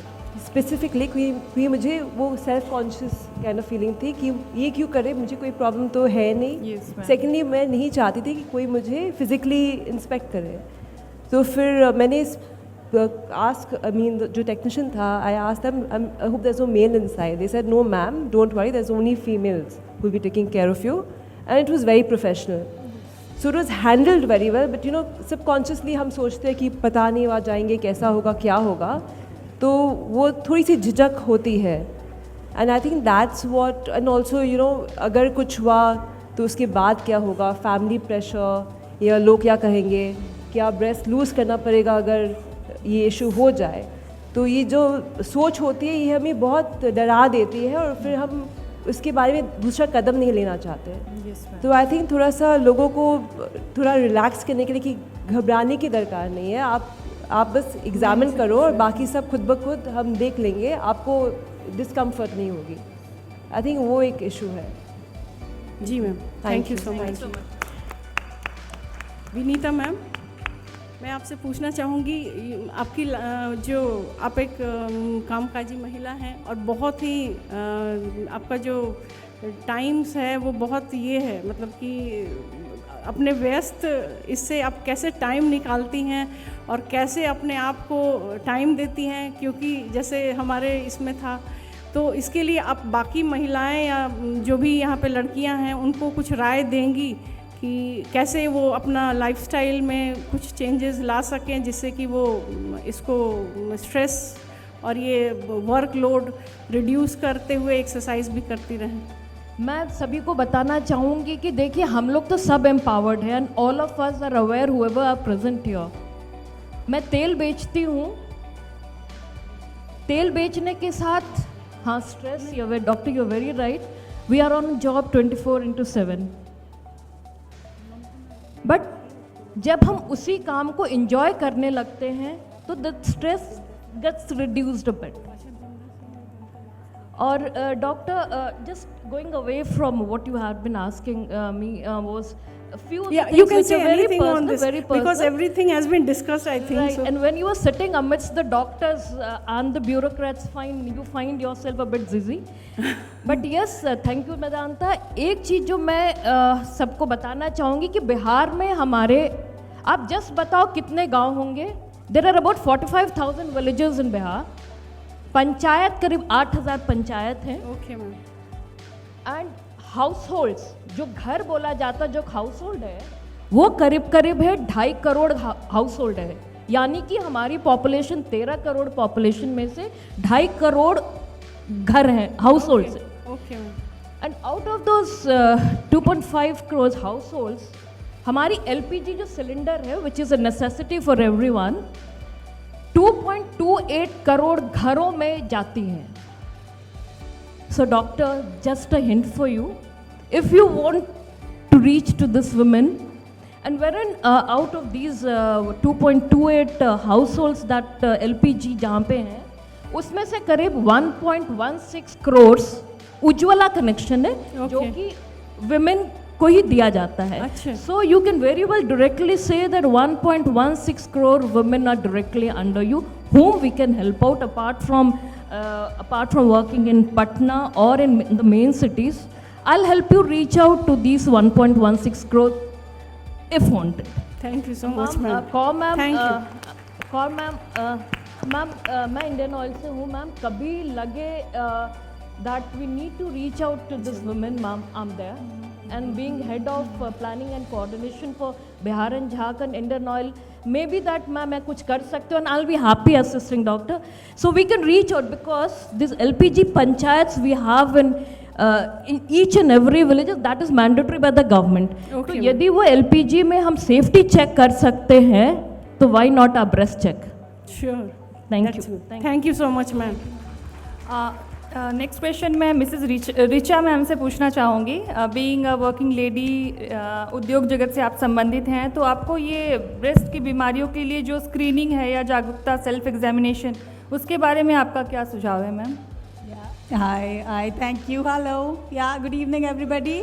स्पेसिफिकली, क्योंकि मुझे वो self conscious kind of feeling थी कि ये क्यों करे, मुझे कोई प्रॉब्लम तो है नहीं। सेकेंडली मैं नहीं चाहती थी कि कोई मुझे फिज़िकली इंस्पेक्ट करे, तो फिर मैंने ask, I mean, जो technician था, I asked them, I hope there's no male inside. They said, no ma'am, don't worry, there's only females who will be taking care of you. And it was very professional. So it was handled very well, but you know, subconsciously हम सोचते हैं कि पता नहीं वहाँ जाएंगे कैसा होगा क्या होगा, तो वो थोड़ी सी झिझक होती है. And I think that's what, and also you know, अगर कुछ हुआ तो उसके बाद क्या होगा, फैमिली प्रेशर या लोग क्या कहेंगे, क्या ब्रेस्ट लूज़ करना पड़ेगा अगर ये इशू हो जाए. तो ये जो सोच होती है ये हमें बहुत डरा देती है और फिर हम उसके बारे में दूसरा कदम नहीं लेना चाहते. तो आई थिंक थोड़ा सा लोगों को थोड़ा रिलैक्स करने के लिए कि घबराने की दरकार नहीं है, आप बस एग्जामिन करो और बाकी सब खुद ब खुद हम देख लेंगे, आपको डिस्कम्फर्ट नहीं होगी. आई थिंक वो एक इशू है. जी ma'am, thank you so much. Vinita ma'am, मैं आपसे पूछना चाहूँगी, आपकी जो आप एक कामकाजी महिला हैं और बहुत ही आपका जो टाइम्स है वो बहुत ये है, मतलब कि अपने व्यस्त इससे आप कैसे टाइम निकालती हैं और कैसे अपने आप को टाइम देती हैं, क्योंकि जैसे हमारे इसमें था तो इसके लिए आप बाकी महिलाएं या जो भी यहाँ पे लड़कियाँ हैं उनको कुछ राय देंगी कि कैसे वो अपना लाइफस्टाइल में कुछ चेंजेस ला सकें जिससे कि वो इसको स्ट्रेस और ये वर्कलोड रिड्यूस करते हुए एक्सरसाइज भी करती रहें. मैं सभी को बताना चाहूँगी कि देखिए हम लोग तो सब एम्पावर्ड हैं and all of us are aware whoever are present here. मैं तेल बेचती हूँ, तेल बेचने के साथ हाँ stress, doctor you are very right, we are on job 24/7. But जब हम उसी काम को एंजॉय करने लगते हैं तो the stress gets reduced a bit. और doctor, just going away from what you have been asking me was a few yeah, things you can which say are very anything personal, on this very personal. because everything has been discussed, I think. Right. So. And when you are sitting amidst the doctors and the bureaucrats, you find yourself a bit dizzy. But yes, thank you Medanta. एक चीज़ जो मैं सबको बताना चाहूँगी कि बिहार में हमारे, आप जस्ट बताओ कितने गांव होंगे. There are about 45,000 villages in Bihar. Panchayat करीब 8,000 पंचायत हैं. Okay ma'am. And house holds, जो घर बोला जाता जो हाउस होल्ड है वो करीब करीब है 2.5 करोड़ हाउस होल्ड है. यानी कि हमारी पॉपुलेशन 13 करोड़ पॉपुलेशन में से 2.5 करोड़ घर हैं, house holds. And out of those 2.5 crore house holds हमारी एलपीजी जो सिलेंडर है which is a necessity for everyone 2.28 crore घरों में जाती हैं. So doctor, just a hint for you, if you want to reach to this women, and wherein out of these 2.28 households that LPG जहाँ पे हैं, उसमें से करीब 1.16 करोड़ उज्ज्वला कनेक्शन है जो कि women को ही दिया जाता है. So you can very well directly say that 1.16 crore women are directly under you, whom we can help out apart from working in Patna or in the main cities. I'll help you reach out to these 1.16 crore if wanted. Thank you so much, ma'am. Kaur ma'am, Thank you. Kaur ma'am, मैं इंडियन ऑयल से हूँ मैम. कभी लगे that we need to reach out to this women, ma'am, I'm there. And being head of planning and coordination for Bihar and Jharkhand Indian Oil, maybe that मैं कुछ कर सकते हो and I'll be happy assisting doctor. So we can reach out because this LPG panchayats we have in each and every village, that is mandatory by the government. तो यदि वो LPG में हम safety check कर सकते हैं तो why not a breast check? Sure. Thank you. Thank you so much, ma'am. Next question मैं मिसेस रिचा मैम से पूछना चाहूँगी. बीइंग अ वर्किंग लेडी, उद्योग जगत से आप संबंधित हैं, तो आपको ये ब्रेस्ट की बीमारियों के लिए जो स्क्रीनिंग है या जागरूकता सेल्फ एग्जामिनेशन, उसके बारे में आपका क्या सुझाव है ma'am? Hi, thank you. Hello. Yeah, good evening everybody.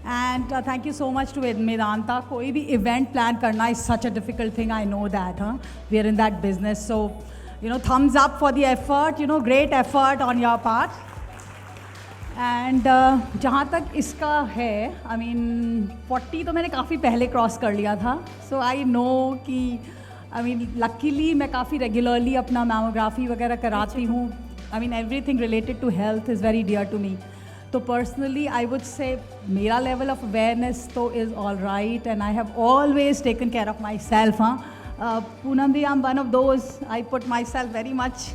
And thank you so much to Medanta. कोई भी event plan करना is such a difficult thing, I know that. We are in that business. So, thumbs up for the effort, great effort on your part. And जहाँ तक इसका है, I mean 40 तो मैंने काफ़ी पहले क्रॉस कर लिया था. So I know कि आई मीन लकीली मैं काफ़ी रेगुलरली अपना मैमोग्राफी वगैरह कराती हूँ. I mean everything related to health is very dear to me. तो पर्सनली आई वुड से मेरा लेवल ऑफ अवेयरनेस तो is all right and I have always taken care of myself. Poonam di, I'm one of those. I put myself very much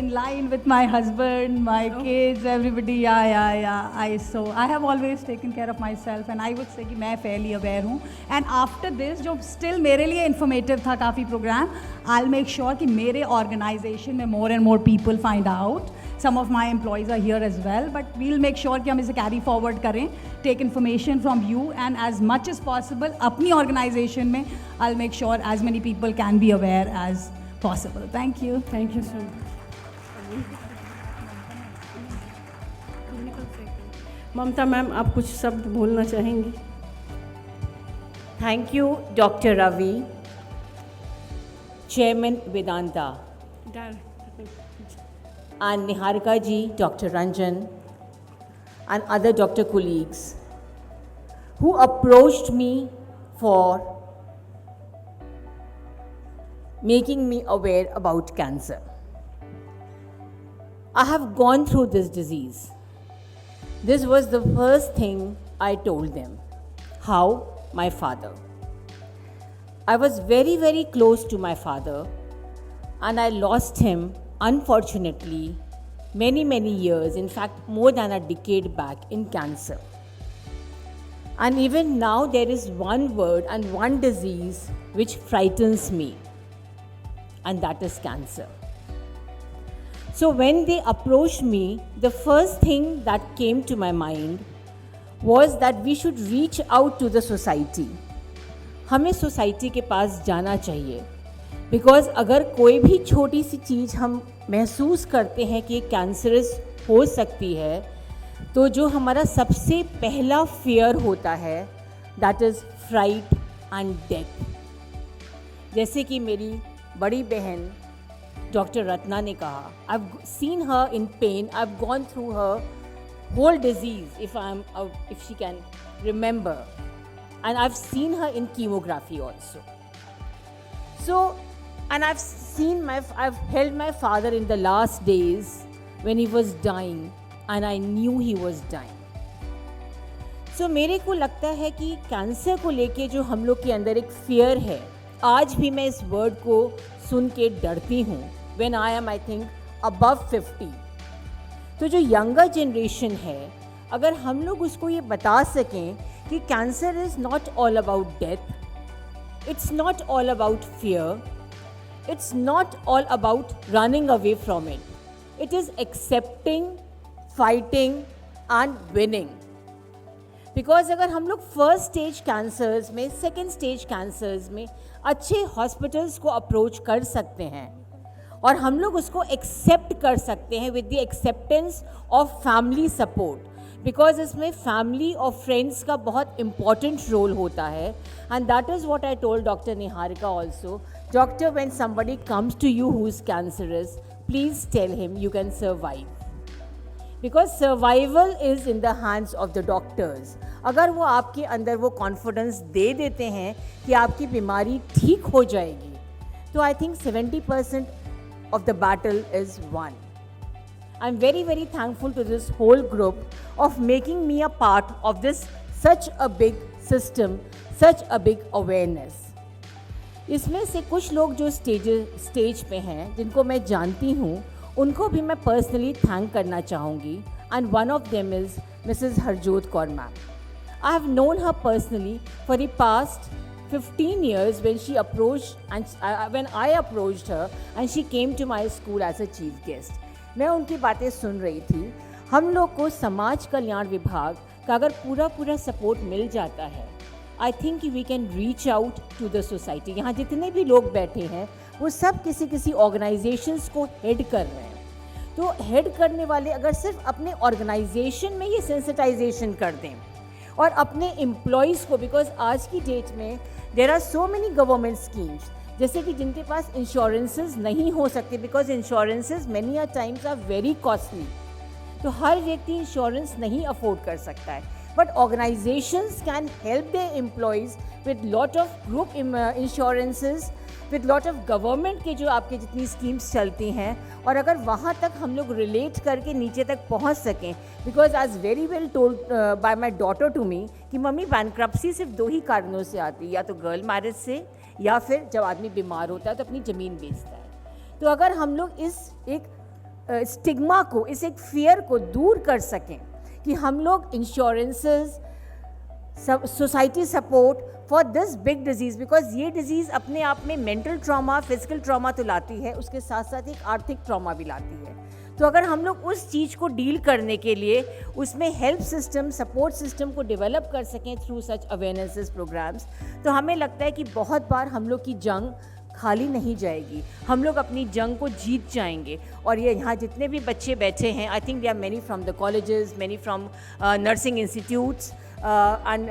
in line with my husband, my kids, everybody. Yeah. I have always taken care of myself, and I would say कि मैं fairly aware हूँ. And after this, जो still मेरे लिए informative था काफ़ी program, I'll make sure कि मेरे organization में more and more people find out. Some of my employees are here as well, but we'll make sure कि हम इसे carry forward करें, take information from you, and as much as possible अपनी organization में I'll make sure as many people can be aware as possible. Thank you. Thank you so much. Mamta ma'am, आप कुछ शब्द बोलना चाहेंगी? Thank you, Dr. Ravi, Chairman Vedanta, and Niharika ji, Dr. Ranjan, and other doctor colleagues who approached me for making me aware about cancer. I have gone through this disease. This was the first thing I told them. How? My father. I was very, very close to my father, and I lost him, unfortunately, many years, in fact, more than a decade back, in cancer. And even now, there is one word and one disease which frightens me, and that is cancer. So when they approached me, the first thing that came to my mind was that we should reach out to the society. हमें सोसाइटी के पास जाना चाहिए, बिकॉज अगर कोई भी छोटी सी चीज़ हम महसूस करते हैं कि कैंसरस हो सकती है, तो जो हमारा सबसे पहला फियर होता है that is fright and death. जैसे कि मेरी बड़ी बहन डॉक्टर रत्ना ने कहा, I have seen her in pain, I have gone through her whole disease, if she can remember, and I've seen her in chemography also. So, and I've held my father in the last days when he was dying, and I knew he was dying. So मेरे को लगता है कि कैंसर को लेके जो हम लोग के अंदर एक फियर है, आज भी मैं इस वर्ड को सुन के डरती हूँ. When I am, I think, above 50. तो जो यंगर जनरेशन है, अगर हम लोग उसको ये बता सकें कि cancer is not all about death, it's not all about fear, it's not all about running away from it, it is accepting, fighting and winning. Because अगर हम लोग फर्स्ट स्टेज कैंसर्स में, सेकेंड स्टेज कैंसर्स में अच्छे हॉस्पिटल्स को अप्रोच कर सकते हैं और हम लोग उसको एक्सेप्ट कर सकते हैं with the acceptance of family support, because इसमें फैमिली और फ्रेंड्स का बहुत इम्पॉर्टेंट रोल होता है. And that is what I told doctor Niharika also. Doctor, when somebody comes to you who is cancerous, please tell him you can survive, because survival is in the hands of the doctors. अगर वो आपके अंदर वो कॉन्फिडेंस दे देते हैं कि आपकी बीमारी ठीक हो जाएगी, तो I think 70% of the battle is won. I'm very, very thankful to this whole group of making me a part of this such a big system, such a big awareness. इसमें से कुछ लोग जो स्टेज पे हैं, जिनको मैं जानती हूँ, उनको भी मैं पर्सनली थैंक करना चाहूँगी. And one of them is Mrs. Harjot Kaur ma'am. I have known her personally for the past 15 years when she approached and when I approached her and she came to my school as a chief guest. मैं उनकी बातें सुन रही थी. हम लोग को समाज कल्याण विभाग का अगर पूरा सपोर्ट मिल जाता है, I think we can reach out to the society. यहाँ जितने भी लोग बैठे हैं वो सब किसी ऑर्गेनाइजेशंस को हेड कर रहे हैं. तो हेड करने वाले अगर सिर्फ अपने ऑर्गेनाइजेशन में ये सेंसिटाइजेशन कर दें और अपने एम्प्लॉयज़ को, बिकॉज आज की डेट में there are so many government schemes, जैसे कि जिनके पास इंश्योरेंसेस नहीं हो सकते, because insurances many a times are very costly. तो हर व्यक्ति इंश्योरेंस नहीं अफोर्ड कर सकता है, but organisations can help their employees with lot of group insurances with lot of government के जो आपके जितनी स्कीम्स चलती हैं, और अगर वहाँ तक हम लोग रिलेट करके नीचे तक पहुँच सकें, बिकॉज आज very well told by my daughter to me कि मम्मी बैंक्रप्सी सिर्फ 2 ही कारणों से आती है, या तो गर्ल मैरिज से, या फिर जब आदमी बीमार होता है तो अपनी ज़मीन बेचता है। तो अगर हम लोग इस एक स्टिग्मा को, इस एक फियर को दूर कर सकें कि हम लोग insurances, society support for this big disease, because ये डिजीज़ अपने आप में मेंटल ट्रॉमा, फिजिकल ट्रॉमा तो लाती है, उसके साथ साथ एक आर्थिक ट्रॉमा भी लाती है। तो अगर हम लोग उस चीज़ को डील करने के लिए उसमें हेल्प सिस्टम, सपोर्ट सिस्टम को डेवलप कर सकें थ्रू सच अवेयरनेस प्रोग्राम्स, तो हमें लगता है कि बहुत बार हम लोग की जंग खाली नहीं जाएगी, हम लोग अपनी जंग को जीत जाएंगे। और ये यहाँ जितने भी बच्चे बैठे हैं, I think they are many from the colleges, many from nursing institutes and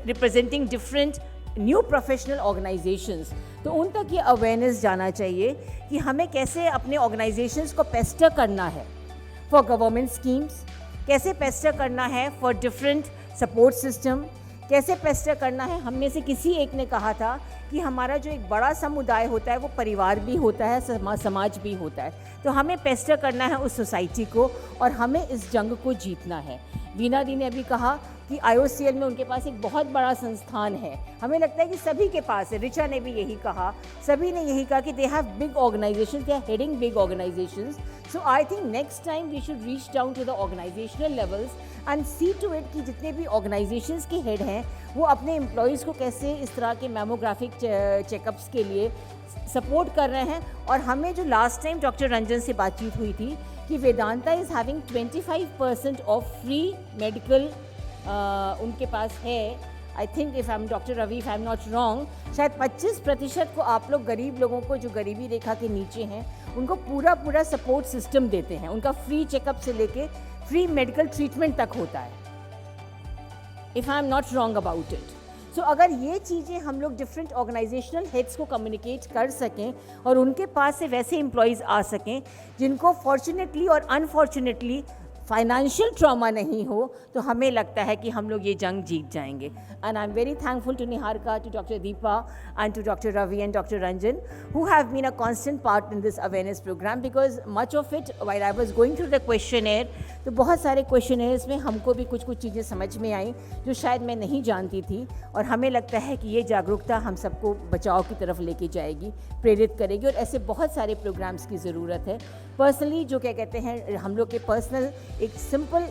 representing different new professional organisations, तो उन तक ये अवेयरनेस जाना चाहिए कि हमें कैसे अपने ऑर्गेनाइजेशंस को पेस्टर करना है फॉर गवर्नमेंट स्कीम्स, कैसे पेस्टर करना है फॉर डिफरेंट सपोर्ट सिस्टम, कैसे पेस्टर करना है। हम में से किसी एक ने कहा था कि हमारा जो एक बड़ा समुदाय होता है वो परिवार भी होता है, समाज भी होता है, तो हमें पेस्टर करना है उस सोसाइटी को और हमें इस जंग को जीतना है। वीना दी ने अभी कहा कि IOCL में उनके पास एक बहुत बड़ा संस्थान है, हमें लगता है कि सभी के पास है। रिचा ने भी यही कहा, सभी ने यही कहा कि they have big organisations, they are heading big organisations. So I think next time we should reach down to the organisational levels and see to it कि जितने भी ऑर्गेनाइजेशंस के हेड हैं वो अपने एम्प्लॉयज़ को कैसे इस तरह के मैमोग्राफिक चेकअप्स के लिए सपोर्ट कर रहे हैं। और हमें जो लास्ट टाइम डॉक्टर रंजन से बातचीत हुई थी कि Vedanta is having 25% of free medical उनके पास है। I think if I am doctor Ravi, if I am not wrong, शायद 25% को आप लोग गरीब लोगों को जो गरीबी रेखा के नीचे हैं उनको पूरा सपोर्ट सिस्टम देते हैं, उनका फ्री चेकअप से लेके फ्री मेडिकल ट्रीटमेंट तक होता है, if I am not wrong about it. So अगर ये चीज़ें हम लोग डिफरेंट ऑर्गेनाइजेशनल हेड्स को कम्युनिकेट कर सकें और उनके पास से वैसे एम्प्लॉयज़ आ सकें जिनको फॉर्चुनेटली और अनफॉर्चुनेटली फाइनेंशियल ट्रॉमा नहीं हो, तो हमें लगता है कि हम लोग ये जंग जीत जाएंगे। And I am very thankful to Niharika, to doctor Deepa and to doctor Ravi and doctor Ranjan who have been a constant part in this awareness program, because much of it while I was going through the questionnaire, तो बहुत सारे क्वेश्चनेयर्स में हमको भी कुछ चीज़ें समझ में आई जो शायद मैं नहीं जानती थी, और हमें लगता है कि ये जागरूकता हम सबको बचाव की तरफ लेके जाएगी, प्रेरित करेगी, और ऐसे बहुत सारे प्रोग्राम्स की ज़रूरत है। पर्सनली जो क्या कहते हैं, हम लोग के पर्सनल एक सिंपल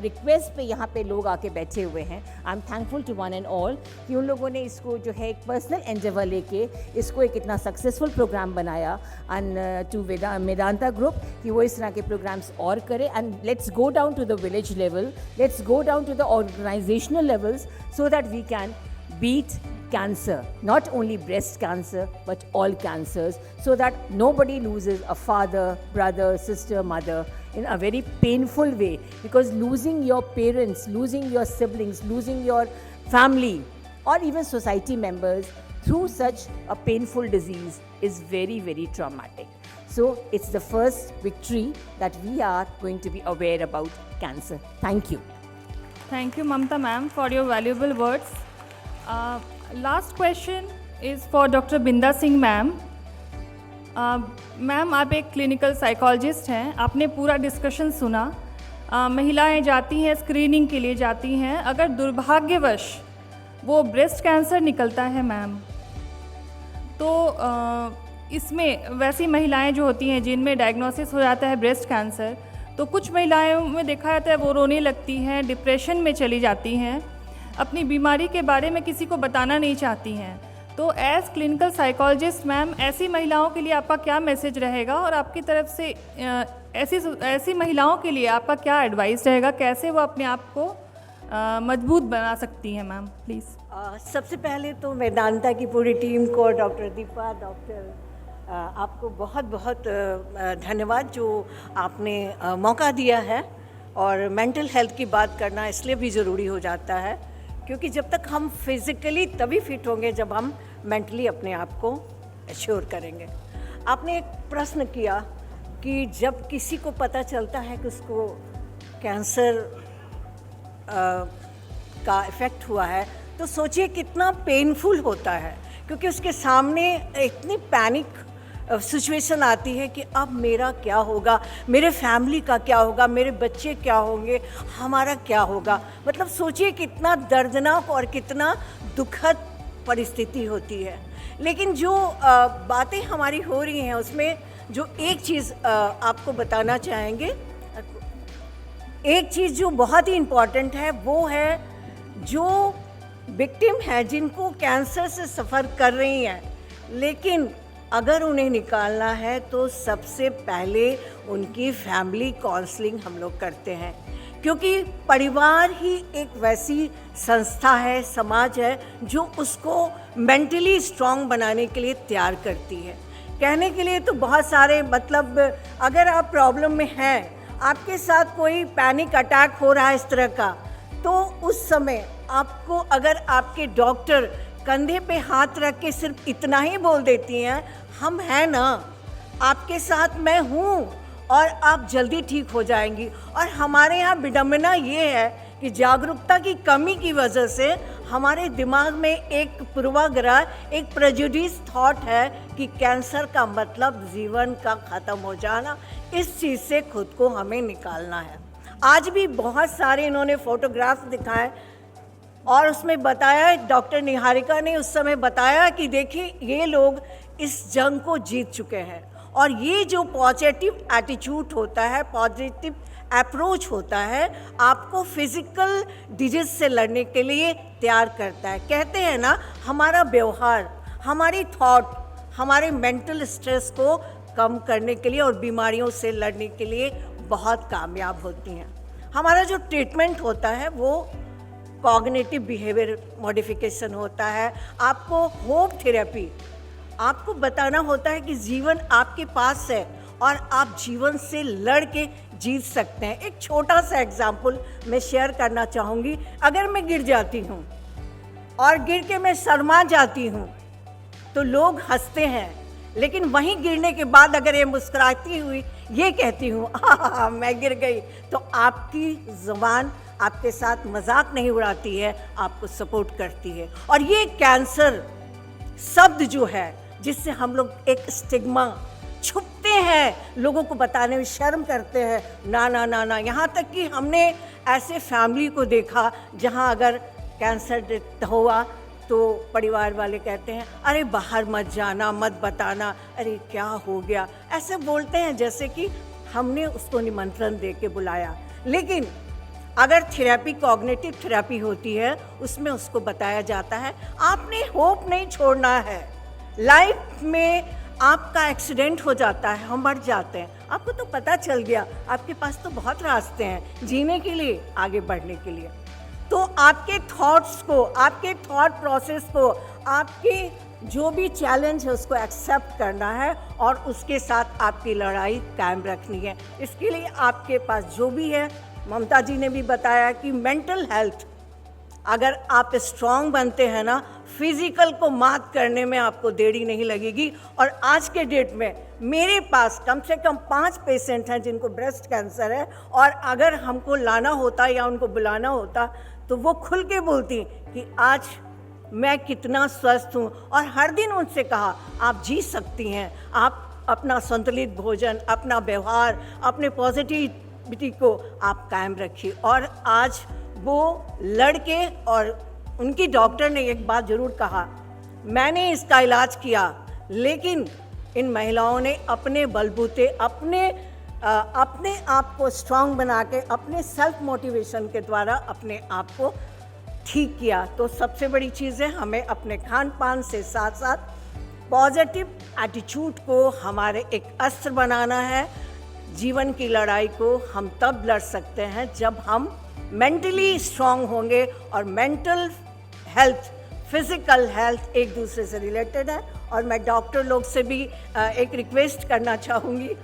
रिक्वेस्ट पे यहाँ पे लोग आके बैठे हुए हैं। I am thankful to one and all कि उन लोगों ने इसको जो है एक पर्सनल एंडेवर लेके इसको एक इतना सक्सेसफुल प्रोग्राम बनाया, एंड टू वेदांता ग्रुप कि वो इस तरह के प्रोग्राम्स और करे। And let's go down to the village level, let's go down to the organisational levels so that we can beat cancer, not only breast cancer but all cancers, so that nobody loses a father, brother, sister, mother in a very painful way, because losing your parents, losing your siblings, losing your family or even society members through such a painful disease is very, very traumatic. So it's the first victory that we are going to be aware about cancer. Thank you. Thank you, Mamta ma'am, for your valuable words. Last question is for Dr. Binda Singh ma'am. Ma'am आप एक क्लिनिकल साइकोलॉजिस्ट हैं, आपने पूरा डिस्कशन सुना। महिलाएं जाती हैं, स्क्रीनिंग के लिए जाती हैं, अगर दुर्भाग्यवश वो ब्रेस्ट कैंसर निकलता है मैम, तो इसमें वैसी महिलाएं जो होती हैं जिनमें डायग्नोसिस हो जाता है ब्रेस्ट कैंसर, तो कुछ महिलाओं में देखा जाता है वो रोने लगती हैं, डिप्रेशन में चली जाती हैं, अपनी बीमारी के बारे में किसी को बताना नहीं चाहती हैं। तो एज क्लिनिकल साइकोलॉजिस्ट मैम, ऐसी महिलाओं के लिए आपका क्या मैसेज रहेगा, और आपकी तरफ से ऐसी महिलाओं के लिए आपका क्या एडवाइस रहेगा, कैसे वो अपने आप को मजबूत बना सकती हैं मैम, प्लीज़। सबसे पहले तो वेदांता की पूरी टीम को, डॉक्टर दीपा, डॉक्टर आपको बहुत बहुत धन्यवाद जो आपने मौका दिया है। और मेंटल हेल्थ की बात करना इसलिए भी ज़रूरी हो जाता है क्योंकि जब तक हम फिज़िकली तभी फिट होंगे जब हम मेंटली अपने आप को एश्योर करेंगे। आपने एक प्रश्न किया कि जब किसी को पता चलता है कि उसको कैंसर का इफ़ेक्ट हुआ है, तो सोचिए कितना पेनफुल होता है, क्योंकि उसके सामने इतनी पैनिक सिचुएशन आती है कि अब मेरा क्या होगा, मेरे फैमिली का क्या होगा, मेरे बच्चे क्या होंगे, हमारा क्या होगा। मतलब सोचिए कितना दर्दनाक और कितना दुखद परिस्थिति होती है। लेकिन जो बातें हमारी हो रही हैं उसमें जो एक चीज़ आपको बताना चाहेंगे, एक चीज़ जो बहुत ही इम्पॉर्टेंट है वो है जो विक्टिम है, जिनको कैंसर से सफ़र कर रही हैं, लेकिन अगर उन्हें निकालना है तो सबसे पहले उनकी फैमिली काउंसलिंग हम लोग करते हैं, क्योंकि परिवार ही एक वैसी संस्था है, समाज है, जो उसको मेंटली स्ट्रांग बनाने के लिए तैयार करती है। कहने के लिए तो बहुत सारे, मतलब अगर आप प्रॉब्लम में हैं, आपके साथ कोई पैनिक अटैक हो रहा है इस तरह का, तो उस समय आपको अगर आपके डॉक्टर कंधे पे हाथ रख के सिर्फ इतना ही बोल देती हैं, हम हैं ना, आपके साथ मैं हूँ और आप जल्दी ठीक हो जाएंगी। और हमारे यहाँ विडंबना ये है कि जागरूकता की कमी की वजह से हमारे दिमाग में एक पूर्वाग्रह, एक प्रेजुडिस थॉट है कि कैंसर का मतलब जीवन का ख़त्म हो जाना। इस चीज़ से खुद को हमें निकालना है। आज भी बहुत सारे इन्होंने फोटोग्राफ दिखाए और उसमें बताया, डॉक्टर निहारिका ने उस समय बताया कि देखिए ये लोग इस जंग को जीत चुके हैं। और ये जो पॉजिटिव एटीट्यूड होता है, पॉजिटिव अप्रोच होता है, आपको फिजिकल डिजीज से लड़ने के लिए तैयार करता है। कहते हैं ना, हमारा व्यवहार, हमारी थॉट, हमारे मेंटल स्ट्रेस को कम करने के लिए और बीमारियों से लड़ने के लिए बहुत कामयाब होती हैं। हमारा जो ट्रीटमेंट होता है वो कॉग्निटिव बिहेवियर मॉडिफिकेशन होता है। आपको होप थेरेपी, आपको बताना होता है कि जीवन आपके पास है और आप जीवन से लड़ के जीत सकते हैं। एक छोटा सा एग्जाम्पल मैं शेयर करना चाहूँगी। अगर मैं गिर जाती हूँ और गिर के मैं शर्मा जाती हूँ तो लोग हंसते हैं, लेकिन वहीं गिरने के बाद अगर ये मुस्कुराती हुई ये कहती हूँ मैं गिर गई, तो आपकी ज़ुबान आपके साथ मजाक नहीं उड़ाती है, आपको सपोर्ट करती है। और ये कैंसर शब्द जो है, जिससे हम लोग एक स्टिग्मा छुपते हैं, लोगों को बताने में शर्म करते हैं, ना ना ना ना। यहाँ तक कि हमने ऐसे फैमिली को देखा जहाँ अगर कैंसर डेथ हुआ तो परिवार वाले कहते हैं अरे बाहर मत जाना, मत बताना, अरे क्या हो गया, ऐसे बोलते हैं जैसे कि हमने उसको निमंत्रण दे के बुलाया। लेकिन अगर थेरेपी, कॉग्निटिव थेरेपी होती है, उसमें उसको बताया जाता है आपने होप नहीं छोड़ना है। लाइफ में आपका एक्सीडेंट हो जाता है, हम मर जाते हैं, आपको तो पता चल गया, आपके पास तो बहुत रास्ते हैं जीने के लिए, आगे बढ़ने के लिए। तो आपके थॉट्स को, आपके थॉट प्रोसेस को, आपके जो भी चैलेंज है उसको एक्सेप्ट करना है और उसके साथ आपकी लड़ाई कायम रखनी है। इसके लिए आपके पास जो भी है, ममता जी ने भी बताया कि मेंटल हेल्थ, अगर आप स्ट्रांग बनते हैं ना, फिजिकल को मात करने में आपको देरी नहीं लगेगी। और आज के डेट में मेरे पास कम से कम 5 पेशेंट हैं जिनको ब्रेस्ट कैंसर है, और अगर हमको लाना होता या उनको बुलाना होता तो वो खुल के बोलती कि आज मैं कितना स्वस्थ हूँ। और हर दिन उनसे कहा आप जी सकती हैं, आप अपना संतुलित भोजन, अपना व्यवहार, अपने पॉजिटिविटी को आप कायम रखिए। और आज वो लड़के, और उनकी डॉक्टर ने एक बात ज़रूर कहा, मैंने इसका इलाज किया, लेकिन इन महिलाओं ने अपने बलबूते, अपने आप को स्ट्रांग बना के, अपने सेल्फ मोटिवेशन के द्वारा अपने आप को ठीक किया। तो सबसे बड़ी चीज़ है हमें अपने खान पान से साथ साथ पॉजिटिव एटीट्यूड को हमारे एक अस्त्र बनाना है। जीवन की लड़ाई को हम तब लड़ सकते हैं जब हम मेंटली स्ट्रांग होंगे, और मेंटल हेल्थ, फिजिकल हेल्थ एक दूसरे से रिलेटेड है। और मैं डॉक्टर लोग से भी एक रिक्वेस्ट करना चाहूँगी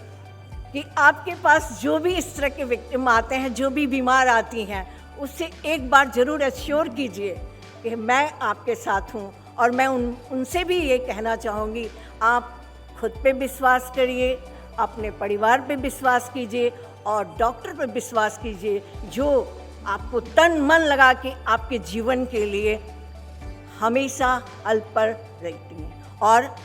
कि आपके पास जो भी इस तरह के विक्टिम आते हैं, जो भी बीमार आती हैं, उससे एक बार ज़रूर एश्योर कीजिए कि मैं आपके साथ हूँ। और मैं उनसे भी ये कहना चाहूँगी, आप खुद पे विश्वास करिए, अपने परिवार पे विश्वास कीजिए और डॉक्टर पे विश्वास कीजिए जो आपको तन मन लगा के आपके जीवन के लिए हमेशा हल पर रहती हैं। और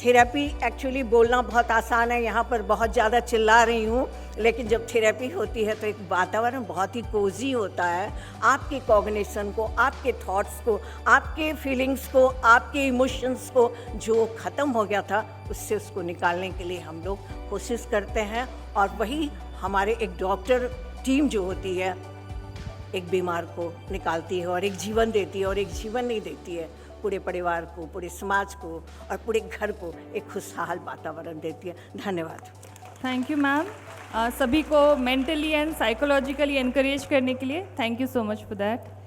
थेरेपी एक्चुअली बोलना बहुत आसान है, यहाँ पर बहुत ज़्यादा चिल्ला रही हूँ, लेकिन जब थेरेपी होती है तो एक वातावरण बहुत ही कोजी होता है। आपके कॉग्निशन को, आपके थॉट्स को, आपके फीलिंग्स को, आपके इमोशंस को जो ख़त्म हो गया था उससे उसको निकालने के लिए हम लोग कोशिश करते हैं। और वही हमारे एक डॉक्टर टीम जो होती है एक बीमार को निकालती है और एक जीवन देती है, और एक जीवन नहीं देती है, पूरे परिवार को, पूरे समाज को और पूरे घर को एक खुशहाल वातावरण देती है। धन्यवाद। थैंक यू मैम, सभी को मेंटली एंड साइकोलॉजिकली एनकरेज करने के लिए thank you so much for that.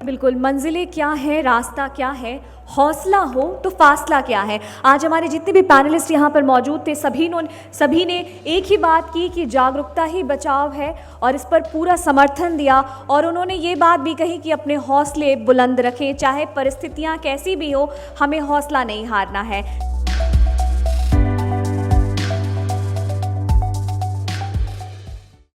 बिल्कुल, मंजिलें क्या है, रास्ता क्या है, हौसला हो तो फासला क्या है। आज हमारे जितने भी पैनलिस्ट यहाँ पर मौजूद थे सभी ने एक ही बात की कि जागरूकता ही बचाव है, और इस पर पूरा समर्थन दिया। और उन्होंने ये बात भी कही कि अपने हौसले बुलंद रखें, चाहे परिस्थितियाँ कैसी भी हो, हमें हौसला नहीं हारना है।